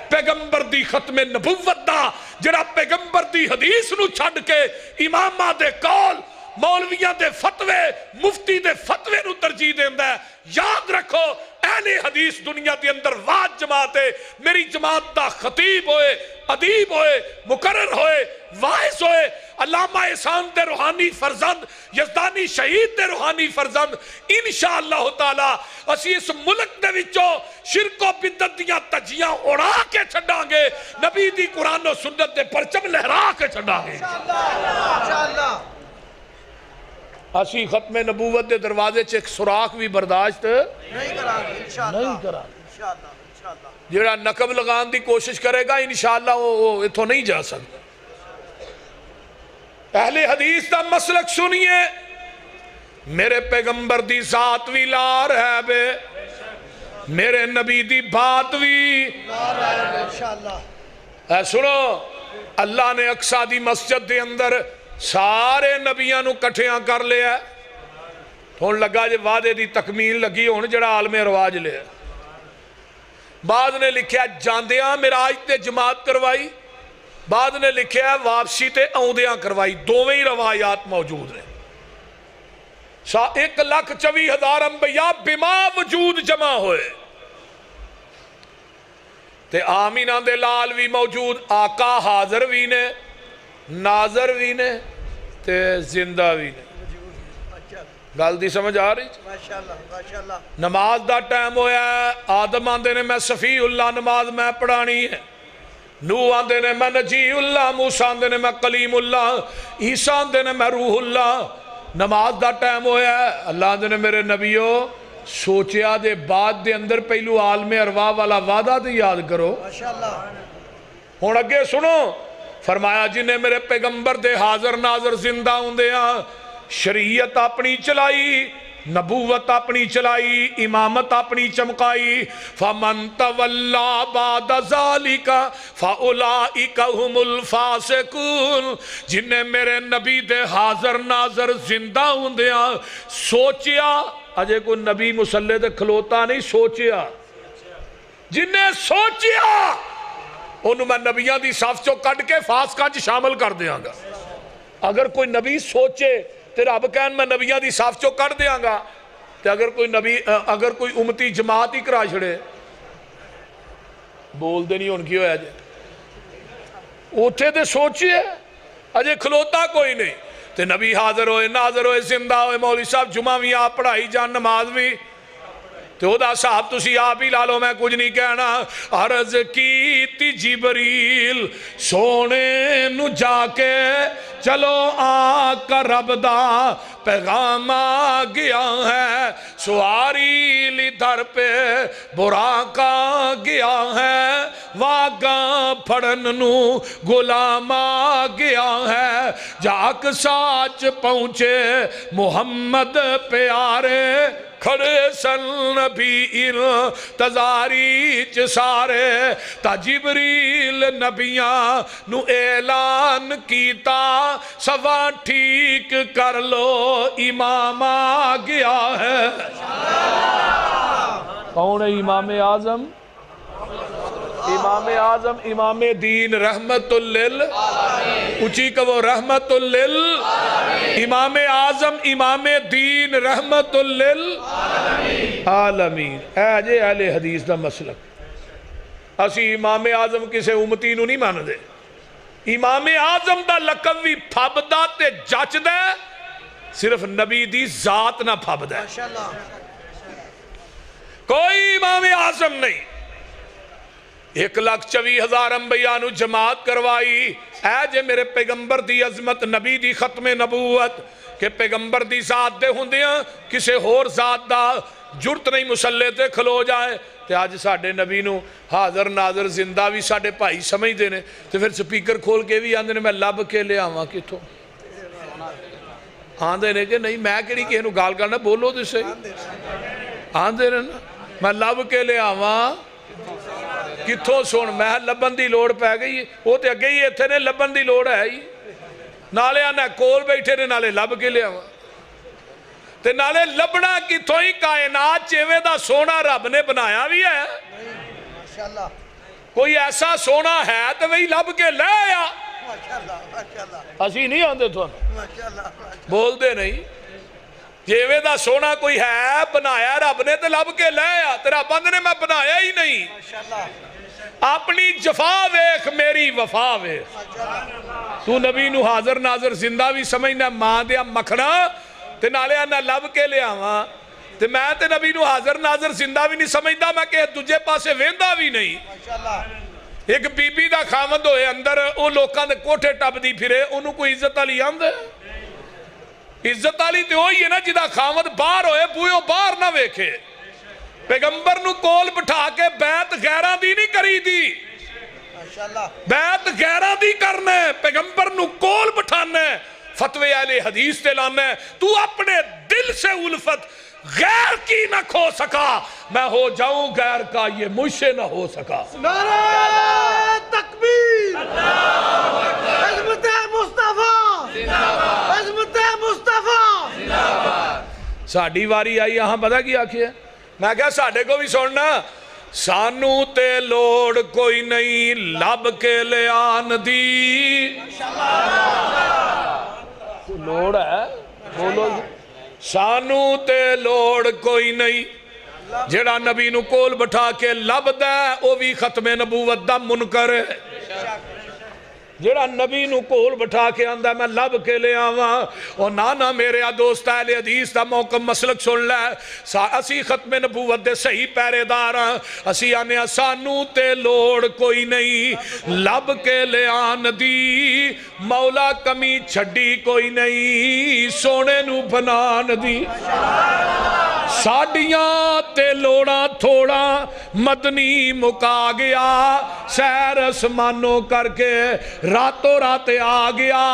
پیغمبر دی ختم نبوت دا جڑا پیغمبر دی حدیث نو چھڑ کے امامہ دے قول مولویاں دے فتوے مفتی دے فتوے نو ترجیح دیندہ ہے یاد رکھو اہل حدیث دنیا دے اندر واج جماعت ہے میری جماعت دا خطیب ہوئے ادیب ہوئے مقرر ہوئے واعظ ہوئے علامہ احسان دے روحانی فرزند یزدانی شہید دے روحانی فرزند انشاءاللہ تعالی اسی اس ملک دے وچوں شرک و بدعت دیاں تجیاں اڑا کے چھڑاں گے نبی دی قرآن و سنت دے پرچم لہرا کے چھڑاں گے انشاءاللہ اسی ختم نبوت دے دروازے چ ایک سوراخ بھی برداشت نہیں کرا جڑا نقب لگان دی کوشش کرے گا انشاءاللہ وہ اتھوں نہیں جا سکتا اہل حدیث دا مسلک سنیے میرے پیغمبر دی ذات وی لا رہے بے میرے نبی دی بات وی اے سنو اللہ نے اقصی دی مسجد دے اندر سارے نبیاں نو کٹھیاں کر لیا ہون لگا جے وعدے دی تکمیل لگی ہون جڑا عالم رواج لیا بعد نے لکھیا جاندیاں معراج تے جماعت کروائی، بعد نے لکھیا واپسی تے آؤندیاں کروائی، دوویں ہی روایات موجود نے۔ 1,24,000 انبیاء بما وجود جمع ہوئے تے آمینہ دے لال بھی موجود، آقا حاضر بھی نے، ناظر بھی نے تے زندہ بھی نے۔ گل دی سمجھ آ رہی؟ نماز دا ٹائم ہویا ہے، آدم آندے نے میں صفی اللہ نماز میں پڑھانی ہے، نوح آندے نے میں نجی اللہ، موسیٰ آندے نے میں کلیم اللہ، عیسیٰ آندے نے میں روح اللہ۔ نماز دا ٹائم ہویا ہے، اللہ آندے نے میرے نبیو سوچیا دے بعد دے اندر پہلو عالم ارواح والا وعدہ دے یاد کرو۔ ہون اگے سنو، فرمایا جنہیں میرے پیغمبر دے حاضر ناظر زندہ ہوندے ہیں، شریعت اپنی چلائی، نبوت اپنی چلائی، امامت اپنی چمکائی، فَمَن تَوَلَّا بَعْدَ ذَلِكَ فَأُولَئِكَ هُمُ الْفَاسِقُونَ۔ جنہیں میرے نبی دے حاضر ناظر زندہ ہوندیاں سوچیا، اجے کوئی نبی مسلح دے کھلوتا نہیں، سوچیا، جنہیں سوچیا انہوں میں نبیاں دی صف چو کٹ کے فاسقاں چ شامل کر دیاں گا۔ اگر کوئی نبی سوچے تے رب کہن میں نبیاں دی صف چو کر دیاں گا، تے اگر کوئی امتی جماعت ہی کرا چھڑے، بول دے نہیں ان کی ہویا جے اٹھے تے سوچئے، اجے کھلوتا کوئی نہیں، تے نبی حاضر ہوئے ناظر ہوئے زندہ ہوئے، مولوی صاحب جمعہ بھی آپ پڑھائی جان نماز بھی، تو دا صاحب تسی آپ ہی لالو میں کچھ نہیں کہنا۔ عرض کی تی جبریل سونے نو جا کے چلو آقا رب دا پیغام آ گیا ہے، سواری لی در پہ براقا گیا ہے، واگاں پھڑن نو غلام آ گیا ہے، جاک ساچ پہنچے محمد پیارے، کھڑے سن نبی انتظاری چ سارے، تا جبریل نبیاں نو اعلان کیتا، سوا ٹھیک کر لو امام آ گیا ہے۔ کون ہے امام اعظم؟ امام اعظم امام دین رحمت اچھی کہو رحمت امام اعظم امام دین رحمت عالمین۔ اے جے اہل حدیث دا مسلک، اسی امام اعظم کسے امتی نو نہیں مان دے، امام اعظم دا لقب بھی پھب دا تے جچ دے، صرف نبی دی ذات نہ پھب دے، کوئی امام اعظم نہیں۔ 1,24,000 انبیاء نو جماعت کروائی، اے جے میرے پیغمبر دی عظمت، نبی دی ختم نبوت، کہ پیغمبر دی ذات دے ہوندیاں کسے ہور ذات دا جرت نہیں مسلح تے کھلو جائے، تے آج ساڑھے نبی نو حاضر ناظر زندہ بھی ساڑھے بھائی سمجھ دینے، تے پھر سپیکر کھول کے بھی آندے نے میں لب کے لے آواں کتھوں، آندے نے کہ نہیں میں کہڑی کہے نو گال کرنا، بولو دے سے آندے نے میں لب کے لے آواں کتھوں سن، میں لبن دی لوڑ پہ گئی، وہ تے اگے ہی اتھے نے لبن دی لوڑ ہے ہی، نالے آنا کول بیٹھے نے نالے لب کے لے آواں، تے نالے لبنا کتھوں ہی کائنات چیوے دا سونا رب نے بنایا بھی ہے، کوئی ایسا سونا ہے تو وہی لب کے لے آیا، اسی نہیں آندے تو بول دے نہیں، جیوے دا سونا کوئی ہے بنایا رب نے تے لب کے لے آیا، تیرا بند نے میں بنایا ہی نہیں، اپنی جفا ویخ میری وفا ویخ، تو نبی نو حاضر ناظر زندہ بھی سمجھنا ماں دیا مکھنا تے نالے آنا لب کے لے آواں، تے میں تے نبی نو حاضر ناظر زندہ بھی نہیں سمجھدا، میں کہ تجھے پاسے ویندہ بھی نہیں۔ ایک بی بی دا خامد ہوئے اندر او لوکاں دے کوٹھے ٹپ دی پھرے، انہوں کوئی عزت علی آندے، عزت علی تے ہوئی ہے نا جدا خامد باہر ہوئے بوئیوں باہر نہ ویکھے، پیغمبر نو کول بٹھا کے بیعت غیرہ دی نہیں کری دی، بیعت غیرہ دی کرنے، پیغمبر نو کول بٹھانے، فتوے اہل حدیث تے لانے، تو اپنے دل سے الفت غیر کی نہ کھو سکا، میں ہو جاؤں غیر کا یہ مجھ سے نہ ہو سکا۔ نعرہ تکبیر، عظمت مصطفیٰ، عظمت مصطفیٰ، ساڑھی واری آئی یہاں پتہ کیا کیا ہے، میں کہا ساڑھے کو بھی سننا، سانو تے لوڑ کوئی نہیں لب کے لے آن دی لوڑ ہے بولو سانو تے لوڑ کوئی نہیں جڑا نبی نو کول بٹھا کے لب دے او بھی ختم نبوت دا منکر ہے جڑا نبی نو کول بٹھا کے آندہ میں لب کے لے آواں اور نانا میرے دوست اہل حدیث دا موقع مسلک سن لے اسی ختم نبوت دے صحیح پہرے دار اسی آنے سانو تے لوڑ کوئی نہیں لب کے لے آن دی مولا کمی چھڑی کوئی نہیں سونے نو بنان دی ساڑیاں تے لوڑا تھوڑا مدنی مکا گیا سیر اسمانوں کر کے راتوں رات آ گیا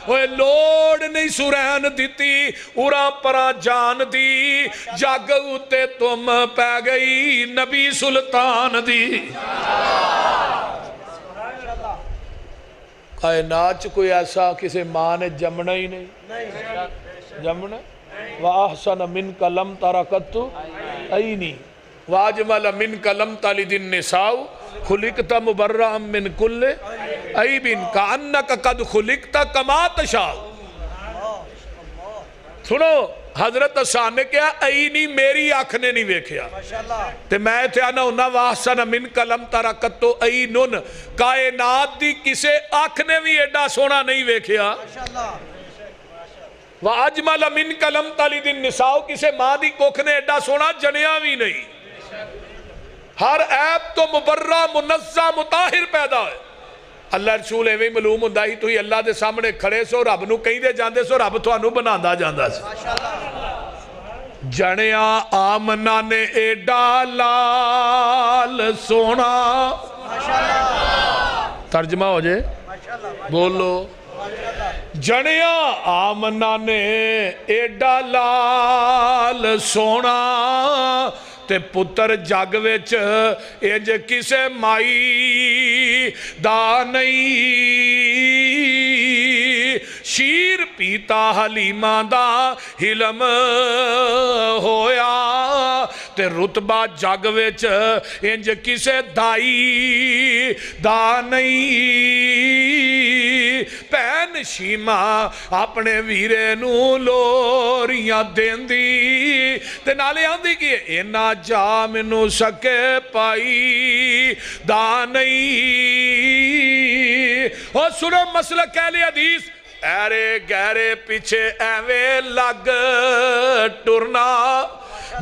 اوے لوڑ نہیں سورین دیتی اورا پرا جان دی جاگ اتے تم پہ گئی نبی سلطان دی کائنات چ کوئی ایسا کسی ماں نے جمنا ہی نہیں جمنا وَأَحْسَنَ مِنْكَ لَمْ تَرَكَتُ أَيْنِي وَأَجْمَلَ مِنْكَ لَمْ تَلِدِ النِّسَاءُ خُلِقْتَ مُبَرَّأً مِنْ كُلِّ عَيْبٍ كَأَنَّكَ قَدْ خُلِقْتَ كَمَا تَشَاءُ سنو حضرت حسان نے کہا اینی میری آنکھ نے نہیں ویکھیا تے میں تھے آنا ہونا وَأَحْسَنَ مِنْكَ لَمْ تَرَكَتُ أَيْنٌ کائنات دی کسے آنکھ نے بھی ایڈا سونا نہیں ویکھیا وَأَجْمَلَ مِنْكَ لَمْ تَلِدِ النِّسَاءُ کسے ماں دی کوکھ نے ایڈا سونا جنیا بھی نہیں ہر عیب تو مبرہ منزہ مطاہر پیدا ہے اللہ رسول ایویں معلوم ہوندہ ہی تو ہی اللہ دے سامنے کھڑے سو رب نو کہیں دے جاندے سو رب تو انو بناندہ جاندہ سے جنیا آمنہ نے ایڈا لال سونا ترجمہ ہو جائے بولو جنیا آمنہ نے ایڈا لال سونا تے پتر جگ وچ انج کسے مائی دا نہیں شیر پیتا حلیمہ دا حلم ہویا تے رتبہ جگ وچ انج کسے دائی دا نہیں پین شیمہ اپنے ویرے نو لوریاں دین دی تے نالے آندھی کی اینا جا منو سکے پائی دا نہیں اور سنو مسئلہ کہلے حدیث ایرے گہرے پیچھے ایوے لگ ٹرنا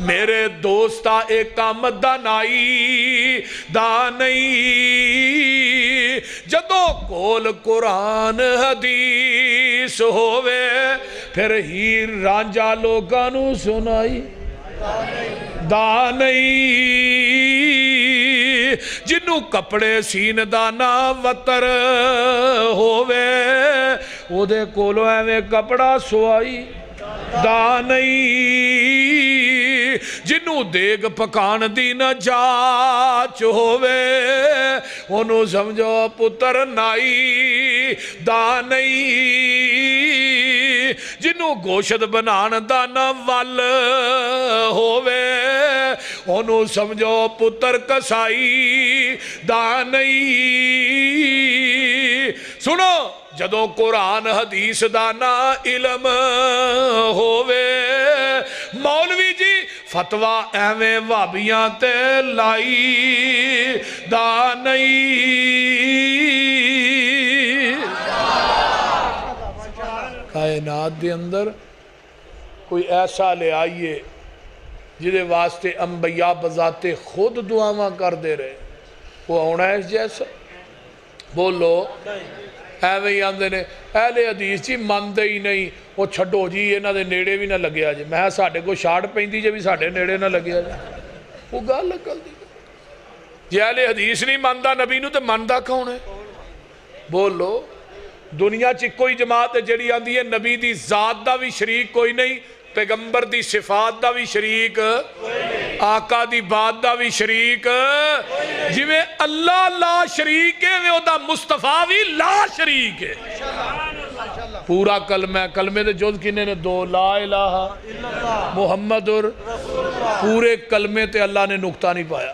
میرے دوستا ایک آمدن آئی دا نہیں جدو کول قرآن حدیث ہووے پھر ہیر رانجا لوگانو سنائی دا نہیں جنو کپڑے سین دانا وطر ہووے او دے کولو ایویں کپڑا سوائی دا نہیں جنو دیگ پکان دی نہ جاچ ہووے انہوں سمجھو پتر نائی دا نہیں جنو گوشت بنان دا نہ ول ہووے انہوں سمجھو پتر کسائی دا نہیں سنو جدو قرآن حدیث دا نا علم ہووے مولوی جی فتوہ ایویں وابیاں تے لائی دا نہیں کائنات دے اندر کوئی ایسا لے آئیے جدے واسطے انبیاء بذات خود دعاواں کر دے رہے وہ ہونا ہے جیسا بولو ایویں ہی آندے نے اہل حدیث جی مندے ہی نہیں وہ چھڑو جی انہاں دے نیڑے بھی نہ لگیا جی میں ساڑھے کو شاڑ پیندی جی بھی ساڑھے نیڑے نہ لگیا جی وہ گال لکل دی جی اہل حدیث نہیں مندہ نبی نو تے مندہ کون ہے بولو دنیا چی کوئی جماعت ہے جڑی آندی ہے نبی دی ذات دا بھی شریک کوئی نہیں پیغمبر دی صفات دا بھی شریک آقا دی بات دا بھی شریک جی میں اللہ لا شریک ہے وہ دا مصطفیٰ بھی لا شریک ہے پورا کلمے دے جوز کینے نے دو لا الہ محمد اور پورے کلمے تے اللہ نے نکتہ نہیں پایا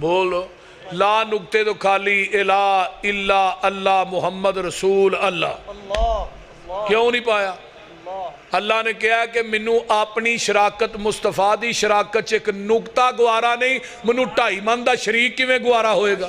بولو لا نقطے تو خالی الہ الا اللہ محمد رسول اللہ اللہ کیوں نہیں پایا اللہ نے کہا کہ منو اپنی شراکت مصطفیٰ دی شراکت چ ایک نقطہ گوارا نہیں منو 2.5 من دا شریک کی میں گوارا ہوئے گا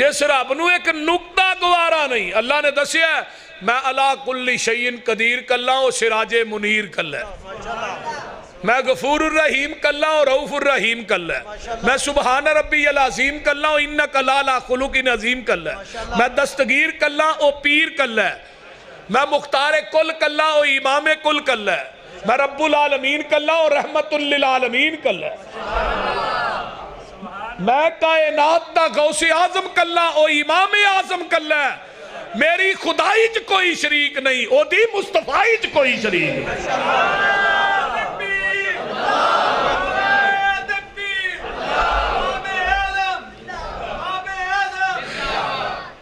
جس رب نو ایک نقطہ گوارا نہیں اللہ نے دسیا ہے میں علا کل شیء قدیر کلا ہوں سراج منیر کلا ہے میں غفور الرحیم کلا ہوں رؤوف الرحیم کلا ہے میں سبحان ربی العظیم کلا ہوں انک لالا خلق عظیم کلا ہے میں دستگیر کلا او پیر کلا ہے میں مختار کل کلا او امام کل کلا ہے میں رب العالمین کلا ہوں رحمت للعالمین کلا ہے میں کائنات دا غوث اعظم کلا او امام اعظم کلا ہے میری خدائی چ کوئی شریک نہیں او دی مصطفیٰ چ کوئی شریک نہیں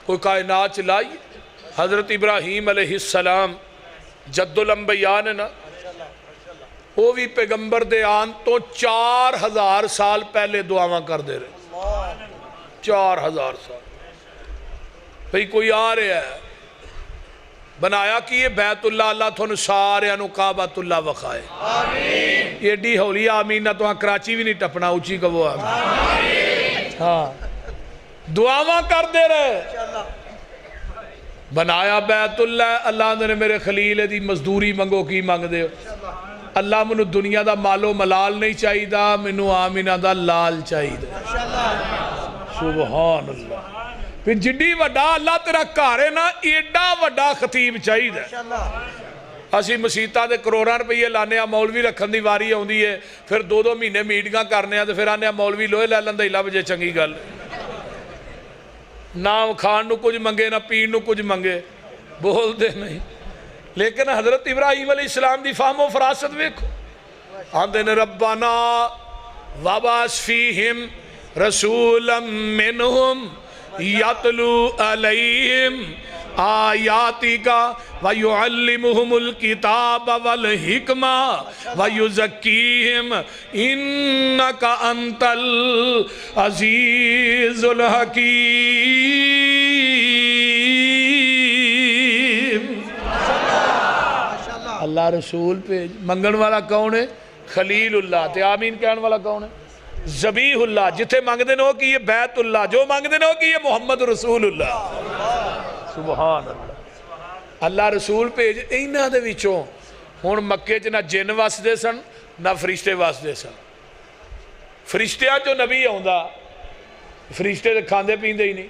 کوئی کائنات چلائی حضرت ابراہیم علیہ السلام جد الانبیاء نے نا وہ بھی پیغمبر دے آن تو 4000 سال پہلے دعاواں کر دے رہے 4000 سال بھئی کوئی آ رہے ہے بنایا کہ یہ بیت اللہ اللہ تھوڑے سارے انو کعبۃ اللہ وقائے آمین یہ ڈی ہولی آمین نہ تو ہاں کراچی بھی نہیں ٹپنا اچھی کا وہ آمین ہاں دعاواں کر دے رہے بنایا بیت اللہ اللہ نے میرے خلیل دی مزدوری منگو کی مانگ دے اللہ منو دنیا دا مالو ملال نہیں چاہی دا منو آمینہ دا لال چاہی دا سبحان اللہ پھر جڈی وڈا اللہ تیرا کارے نا ایڈا وڈا خطیب چاہی دا اسی مسیطہ دے کروڑاں روپیے لانے ہاں مولوی رکھن دی واری ہوندی ہے پھر 2 مہینے میٹنگاں کرنے ہاں پھر آنے ہاں مولوی لوہے لے لندہ ہلا بجے چنگی گل نہ کھان نو کچھ منگے نہ پین نو کچھ منگے بول دے نہیں لیکن حضرت ابراہیم علیہ السلام دی فہم و فراست ویکھو آندھن ربنا وبعث فیہم رسولا منہم یتلو علیہم آیاتک ویعلمہم الکتاب والحکمہ ویزکیہم انک انت العزیز الحکیم اللہ رسول پہ منگن والا کون ہے خلیل اللہ تے آمین کہن والا کون ہے ذبیح اللہ جتھے مانگ دینا ہو کہ یہ بیت اللہ جو مانگ دینا ہو کہ یہ محمد رسول اللہ سبحان اللہ اللہ رسول بھیج اینا دے وچوں ہن مکے چ نہ جن وسدے سن نہ فرشتے وسدے سن فرشتیاں جو نبی آوندا فرشتے تے کھاندے پیندے ہی نہیں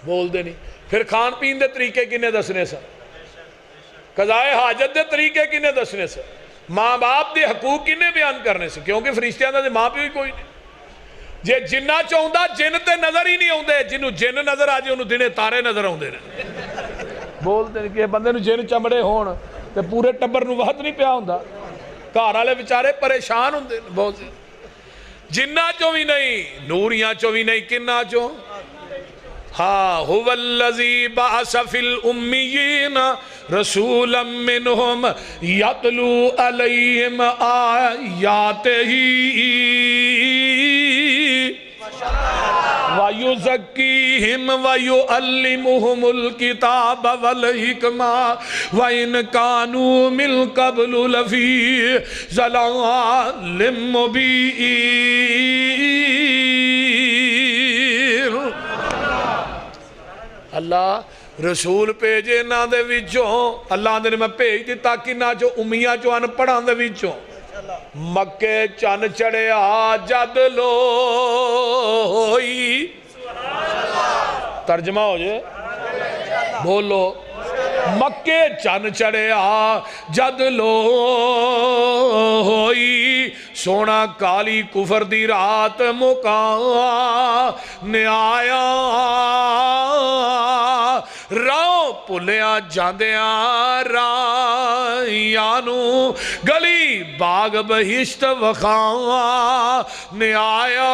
بول دے نہیں پھر کھان پین دے طریقے کنے دسنے سن قضائے حاجت دے طریقے کنے دسنے سے ماں باپ دے حقوق کنے بیان کرنے سے کیونکہ فرشتیاں دے ماں پیو ہی کوئی نہیں جے جنہ چاہندہ جن تے نظر ہی نہیں ہوندے جنہوں جن نظر آجے انہوں دنے تارے نظر ہوندے رہے بولتے ہیں کہ بندے نو جن چمڑے ہون تے پورے ٹبر نو وقت نہیں پیا ہوندہ گھر والے بیچارے پریشان ہوندے بولتے جنہ چو بھی نہیں نوریاں چو بھی نہیں کنہ چو ہاں هو الذی بعث فی الامیین رسولا منہم یتلو علیہم آیاتہ وَيُزَكِّيهِمْ وَيُعَلِّمُهُمُ الْكِتَابَ وَالْحِكْمَةَ وَإِنْ كَانُوا مِنْ قَبْلُ لَفِي ضَلَالٍ مُبِينٍ اللہ رسول بھیجے نہ دے وچوں اللہ نے میں بھیج دیتا کہ نہ جو امیاں جو ان پڑھاں دے وچوں مکے چن چڑے جد لوئی ترجمہ ہو جائے بولو مکے چن چڑے جد لوئی سونا کالی کفر دی رات مکان آیا راہ پلیاں جاندیاں رائیانو گلی باغ بہشت وخان آیا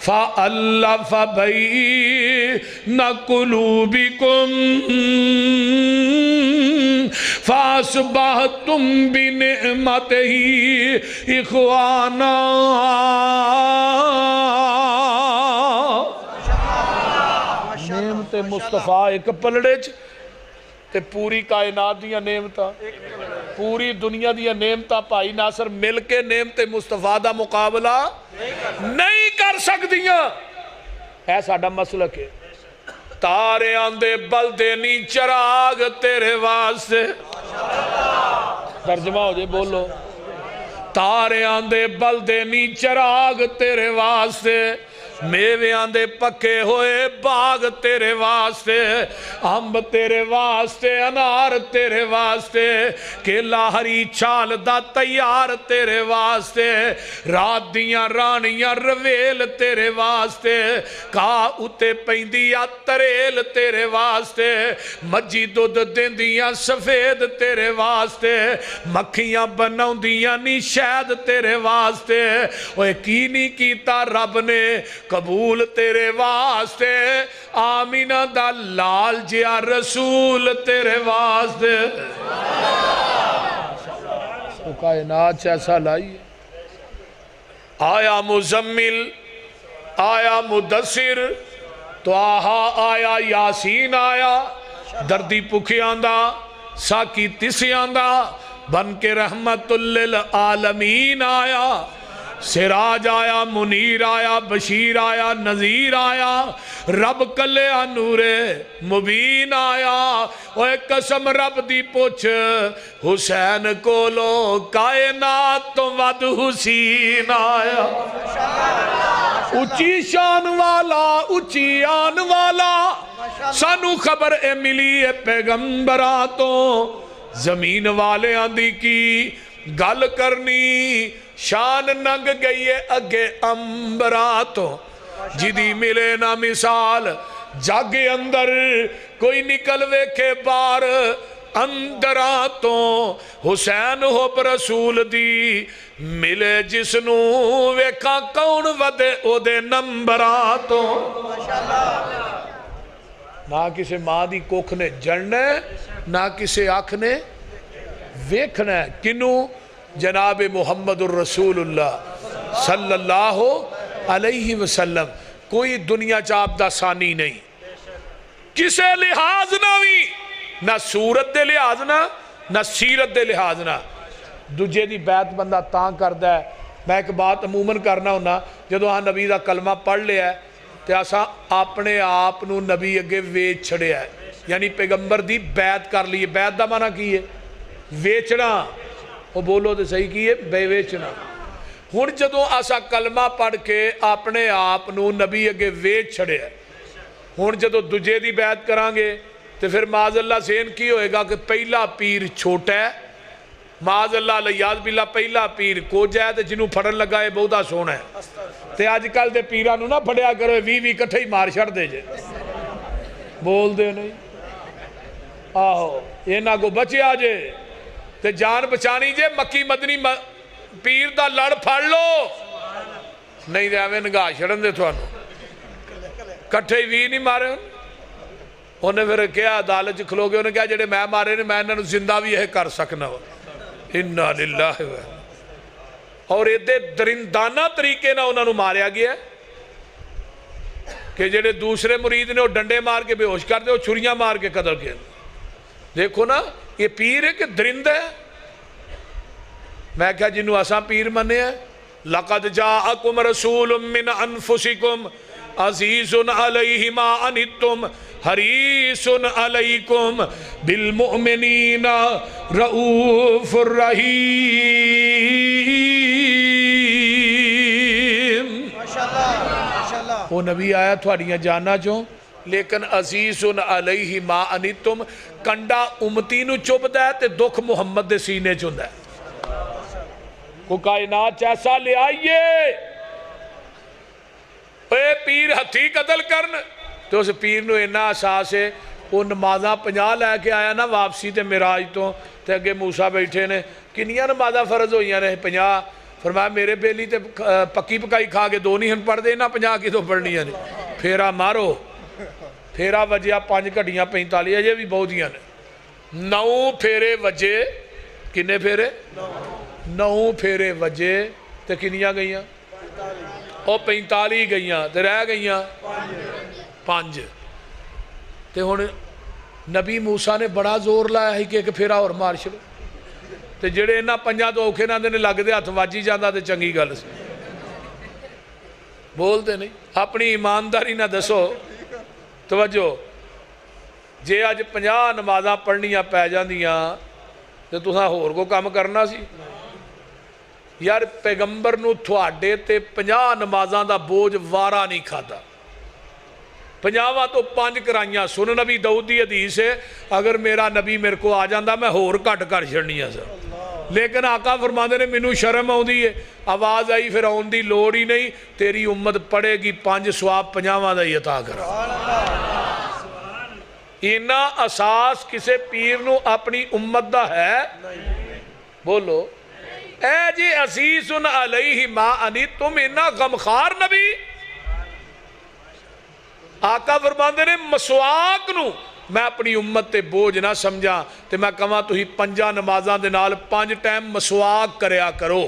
فَأَلَّفَ بَيْنَ قُلُوبِكُمْ فَأَصْبَحْتُمْ بِنِعْمَتِهِ إِخْوَانًا. نعمت مصطفیٰ ایک پلڑے چ تے پوری کائنات دیا نعمتاں، پوری دنیا دیا نعمتاں بھائی ناصر مل کے نعمت مصطفیٰ دا مقابلہ نہیں کر سکدیاں. اے ساڈا مسلک ہے. تارے آندے بلدے نی چراغ تیرے واسطے. ترجمہ ہو جائے بولو. تارے آندے بلدے نی چراغ تیرے واسطے، میوے آندے پکے ہوئے باغ تیرے واسطے، امب تیرے واسطے، انار تیرے واسطے، کیلا ہری چھال دا تیار تیرے واسطے، رات دیاں رانیاں رویل تیرے واسطے، کہا اتے پیندیا تریل تیرے واسطے، مجی دودھ دیندیاں سفید تیرے واسطے، مکھیاں بناؤں دیاں نی شہد تیرے واسطے. اوے کی نہیں کیتا رب نے قبول تیرے واسطے، آمینہ دا لال جیا رسول تیرے واسطے. تو کائنات ایسا لائی. آیا مزمل، آیا مدثر، تو آہا آیا، یاسین آیا، دردی پکھی آندہ، ساکی تسی آندہ، بن کے رحمت للعالمین آیا، سراج آیا، منیر آیا، بشیر آیا، نذیر آیا، رب کلیا نور مبین آیا. اوے قسم رب دی پوچھ حسین کولو کائنات تو ود حسین آیا. اچھی شان والا، اچھی آن والا، سانو خبر اے ملی اے پیغمبراں تو، زمین والے آندھی کی گل کرنی، شان ننگ گئی ہے اگے امبراتوں، جدی ملے نہ مثال جگ اندر، کوئی نکل ویکھے بار اندراتوں. حسین حب رسول دی ملے جسنو ویکھا کون ودے او دے نمبراتوں. نہ کسے ماں دی کوکھ نے جڑنا ہے، نہ کسے آنکھ نے ویکھنا ہے. کنوں؟ جناب محمد الرسول اللہ صلی اللہ علیہ وسلم. کوئی دنیا چاپ دا ثانی نہیں، کسے لحاظ نہ بھی، نہ صورت دے لحاظ نہ سیرت دے لحاظ نہ. دجے دی بیعت بندہ تاں کردہ ہے. میں ایک بات عموماً کرنا ہونا، جدو ہاں نبی دا کلمہ پڑھ لیا ہے تے اساں اپنے آپ نو نبی اگے ویچ چھڑیا ہے، یعنی پیغمبر دی بیعت کر لیے. بیعت دا معنی کی ہے؟ ویچنا. وہ بولو تو صحیح کی ہے، بے ویچنا. ہن جدوں اسا کلمہ پڑھ کے اپنے آپ نو نبی اگے ویچ چھڑے ہے، ہن جدوں دجے دی بیعت کران گے تو پھر معاذ اللہ ذہن کی ہوئے گا کہ پہلا پیر چھوٹا ہے، معاذ اللہ لیاذ باللہ پہلا پیر کوجا ہے، تے جنوں پھڑن لگا ہے بہتا سونا ہے. تے آج کل دے پیرانو نہ پھڑیا کرو، 20 کٹھے ہی مار چھڑ دے جے. بول دے نہیں آہو اینا کو بچے آجے تے جان بچانی جے. مکی مدنی پیر دا لڑ پھڑ لو نہیں دے ہمیں نگاہ شڑن دے تھوانو کٹھے ہی نہیں مارے. انہیں پھر کیا عدالت کھلو گے، انہیں کیا جڑے میں مارے نے میں انہوں زندہ بھی یہ کر سکنا ہو. اِنَّا لِلَّهِ وَ اور ایدے درندانہ طریقے نہ انہوں ماریا گیا کہ جڑے دوسرے مرید نے وہ ڈنڈے مار کے بے ہوش کر دے، وہ چھریاں مار کے قتل کیا. دیکھو نا یہ پیر ہے کہ درند ہے. میں کہا جنہوں آسان پیر منے ہیں. لَقَدْ جَاءَكُمْ رَسُولٌ مِّنْ أَنفُسِكُمْ عَزِيزٌ عَلَيْهِ مَا عَنِتُّمْ حَرِيصٌ عَلَيْكُمْ بِالْمُؤْمِنِينَ رَؤُوفٌ رَحِيمٌ. وہ نبی آیا تھوڑیاں جانا جو، لیکن عزیز علیہ ما انتم کنڈا امتی نو چوبدا ہے تے دکھ محمد دے سینے چوندا ہے. کو کائنات ایسا لے آئیے اے پیر ہتھی قتل کرن تو اس پیر نو اینا احساس ہے. وہ نمازاں 50 لے کے آیا نا واپسی تے معراج تو تے اگے موسیٰ بیٹھے نے، کنیاں نمازاں فرض ہوئیاں نے 50. فرمایا میرے بیلی تے پکی پکائی کھا کے 2 نہیں ہن پڑھ دے نہ 50 کی تو پڑھنیاں نے پھیرا مارو پھیرا وجیا 5 گھڑیاں 45 اجے بھی بہت دیاں نے 9 پھیرے وجے کنے پھیرے 9 پھیرے وجے تے کنیاں گئیاں او 45 گئیاں تے رہ گئیاں 5 تے ہن نبی موسیٰ نے بڑا زور لایا ہی کہ ایک پھیرا اور مار چھڑو تے جڑے انہاں 5 تو اوکھے نہ دے لگ دے ہاتھ واجی جاندہ تے چنگی گل سی بولتے نہیں اپنی ایمانداری نہ دسو توجہ جے آج 50 نمازاں پڑھنیاں پہ جاندیاں تے تساں ہور کو کام کرنا سی یار پیغمبر نو تھوڑے تے 50 نمازاں دا بوجھ وارا نہیں کھاتا 50 تو 5 کرائیاں سن نبی داؤد دی حدیث ہے اگر میرا نبی میرے کو آ جاندہ میں ہور کٹ کر چھڑنی ہے سر لیکن آقا فرماندے نے منو شرم آؤں دی ہے آواز آئی پھر آؤں دی لوڑ ہی نہیں تیری امت پڑے گی 5 ثواب 50 دا ہی عطا کرا اینا اساس کسے پیر نو اپنی امت دا ہے بولو اے جی عزیز علیہ ما انی تم اینا غمخار نبی آقا فرماندے نے مسواک نو میں اپنی امت تے بوجھ نہ سمجھا تے میں کہاں تو ہی 5 نمازاں دے نال 5 ٹائم مسواک کریا کرو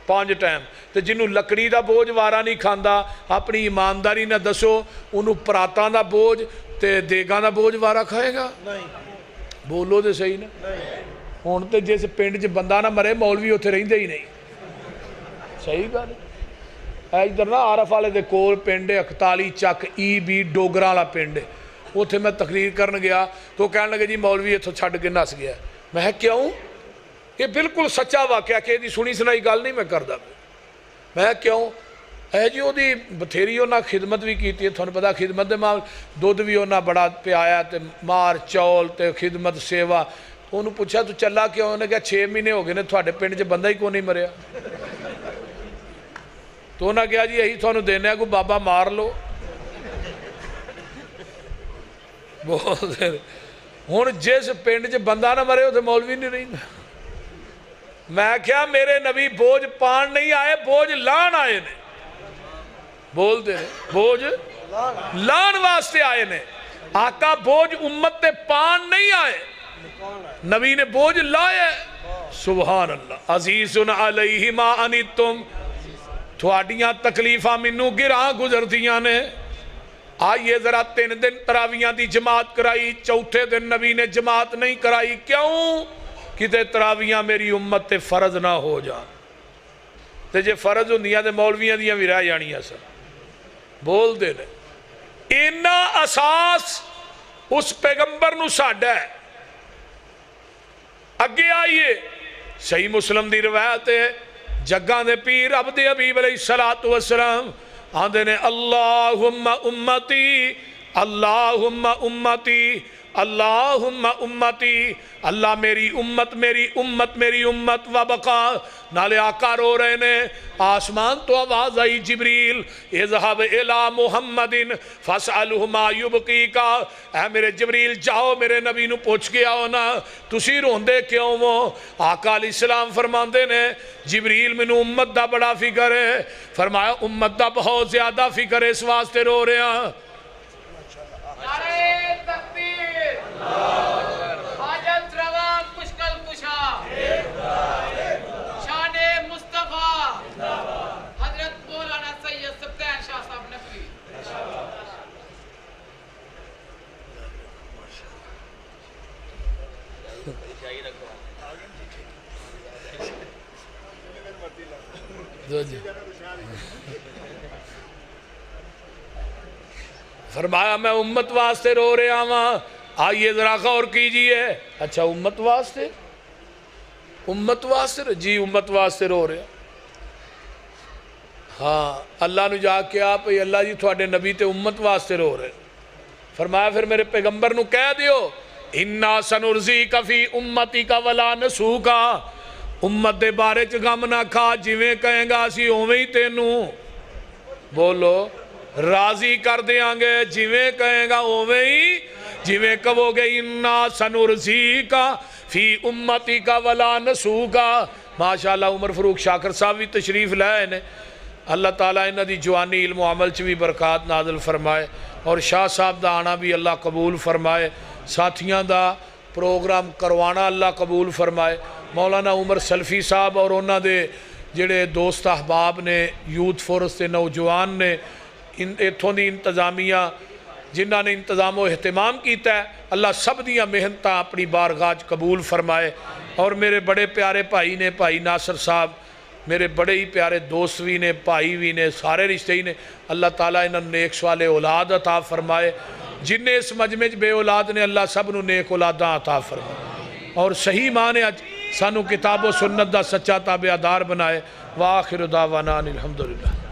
5 ٹائم تے جنہوں لکڑی دا بوجھ وارا نہیں کھاندا اپنی ایمانداری نہ دسو انہوں پراتاں دا بوجھ تے دیگاں دا بوجھ وارا کھائے گا بولو دے صحیح نا ہون تے جیسے پنڈ جے بندہ نہ مرے مولوی ہوتے رہیں دے ہی نہیں صحیح گا نہیں ادھر نا عارف والے دے کول پنڈ 41 چک ای بی ڈوگراں والا پنڈ اوتھے میں تقریر کرن گیا تو کہنے لگے جی مولوی اتھوں چھڈ کے نس گیا میں کیوں یہ بالکل سچا واقعہ کہ دی سنی سنائی گل نہیں میں کردا میں کیوں اے جی دی بتھیری انہاں خدمت بھی کیتی ہے تھانوں پتہ خدمت دے مال دودھ بھی انہاں بڑا پیایا تے مار چول تے خدمت سیوا انہوں پوچھا تو چلا کیوں انہوں نے کہا 6 مہینے ہو گئے نے تھوڑے پنڈ چ بندہ ہی کیوں نہیں مریا تو انہوں نے کہا جی یہی تھانوں دینا ہے کوئی بابا مار لو ہوں جس پنڈ چ بندہ نہ مرے اتنے مولوی نہیں رہی میں کیا میرے نبی بوجھ پان نہیں آئے بوجھ لان آئے نے بولتے ہیں بوجھ لان واسطے آئے نے آقا بوجھ امت تے پان نہیں آئے نبی نے بوجھ لائے سبحان اللہ عزیز علیہ ما انتم تھوڑیاں تکلیفہ منو گراں گزردیاں نے آئیے ذرا 3 دن تراویاں دی جماعت کرائی 4تھے دن نبی نے جماعت نہیں کرائی کیوں کتے تراویاں میری امت تے فرض نہ ہو جان تے جے فرض ہوندیاں تے مولویاں دیاں بھی رہ جانیاں سا بول دے نے اینا اساس اس پیغمبر نو ساڈا ہے اگے آئیے صحیح مسلم دی روایت ہے جگاں دے پیر عبد حبیب علیہ السلام آندے نے اللہم امتی اللہم امتی اللہم امتی اللہ میری امت میری امت میری امت وبقا نالے آقا رو رہے نے آسمان تو آواز آئی جبریل اذهب الى محمد فاسألہ ما یبقی کا اے میرے جبریل جاؤ میرے نبی نو پوچھ کے آؤ نا تسی روندے کیوں وہ آقا علیہ السلام فرماندے نے جبریل منو امت دا بڑا فکر ہے فرمایا امت دا بہت زیادہ فکر ہے اس واسطے رو رہے ہیں نعرہ تکبیر حاجت روا مشکل کشا شان مصطفیٰ حضرت مولانا سید سبتین شاہ صاحب نقوی فرمایا میں امت واسطے رو رہا ہوں آئیے ذرا غور کیجئے اچھا امت واسطے جی امت واسطے رو رہا ہاں اللہ نے جا کے آپ اللہ جی تھوڑے نبی تے امت واسطے رو رہے فرمایا پھر میرے پیغمبر نو کہہ دیو اِنَّا سَنُرْزِيكَ فِي أُمَّتِكَ وَلَا نَسُوكَ امت دے بارے چ غم نہ کھا جویں کہیں گا اسی اوویں ہی تینوں بولو راضی کر دیاں گے جویں کہیں گا اوویں ہی جویں کہو گے اِنَّا سَنُرْزِيكَ فِي أُمَّتِكَ وَلَا نَسُوكَ ماشاءاللہ عمر فروق شاکر صاحب بھی تشریف لائے نے، اللہ تعالیٰ انہاں دی جوانی علم و عمل چ بھی برکات نازل فرمائے، اور شاہ صاحب دا آنا بھی اللہ قبول فرمائے، ساتھیاں دا پروگرام کروانا اللہ قبول فرمائے۔ مولانا عمر سلفی صاحب اور انہاں دے جڑے دوست احباب نے، یوتھ فورس کے نوجوان نے، اتھوں دی انتظامیہ جنہاں نے انتظام و اہتمام کیتا ہے، اللہ سب دیاں محنتاں اپنی بارگاہ قبول فرمائے۔ اور میرے بڑے پیارے بھائی نے بھائی ناصر صاحب، میرے بڑے ہی پیارے دوست بھی نے، بھائی بھی نے، سارے رشتے ہی نے، اللہ تعالیٰ انہوں نے نیک سوال اولاد عطا فرمائے۔ جن اس مجمع بے اولاد نے اللہ سب نو نیک اولاداں عطا فرمائے، اور صحیح ماں نے اج سانو کتاب و سنت دا سچا تابعدار بنائے۔ وآخر دعوانا الحمدللہ۔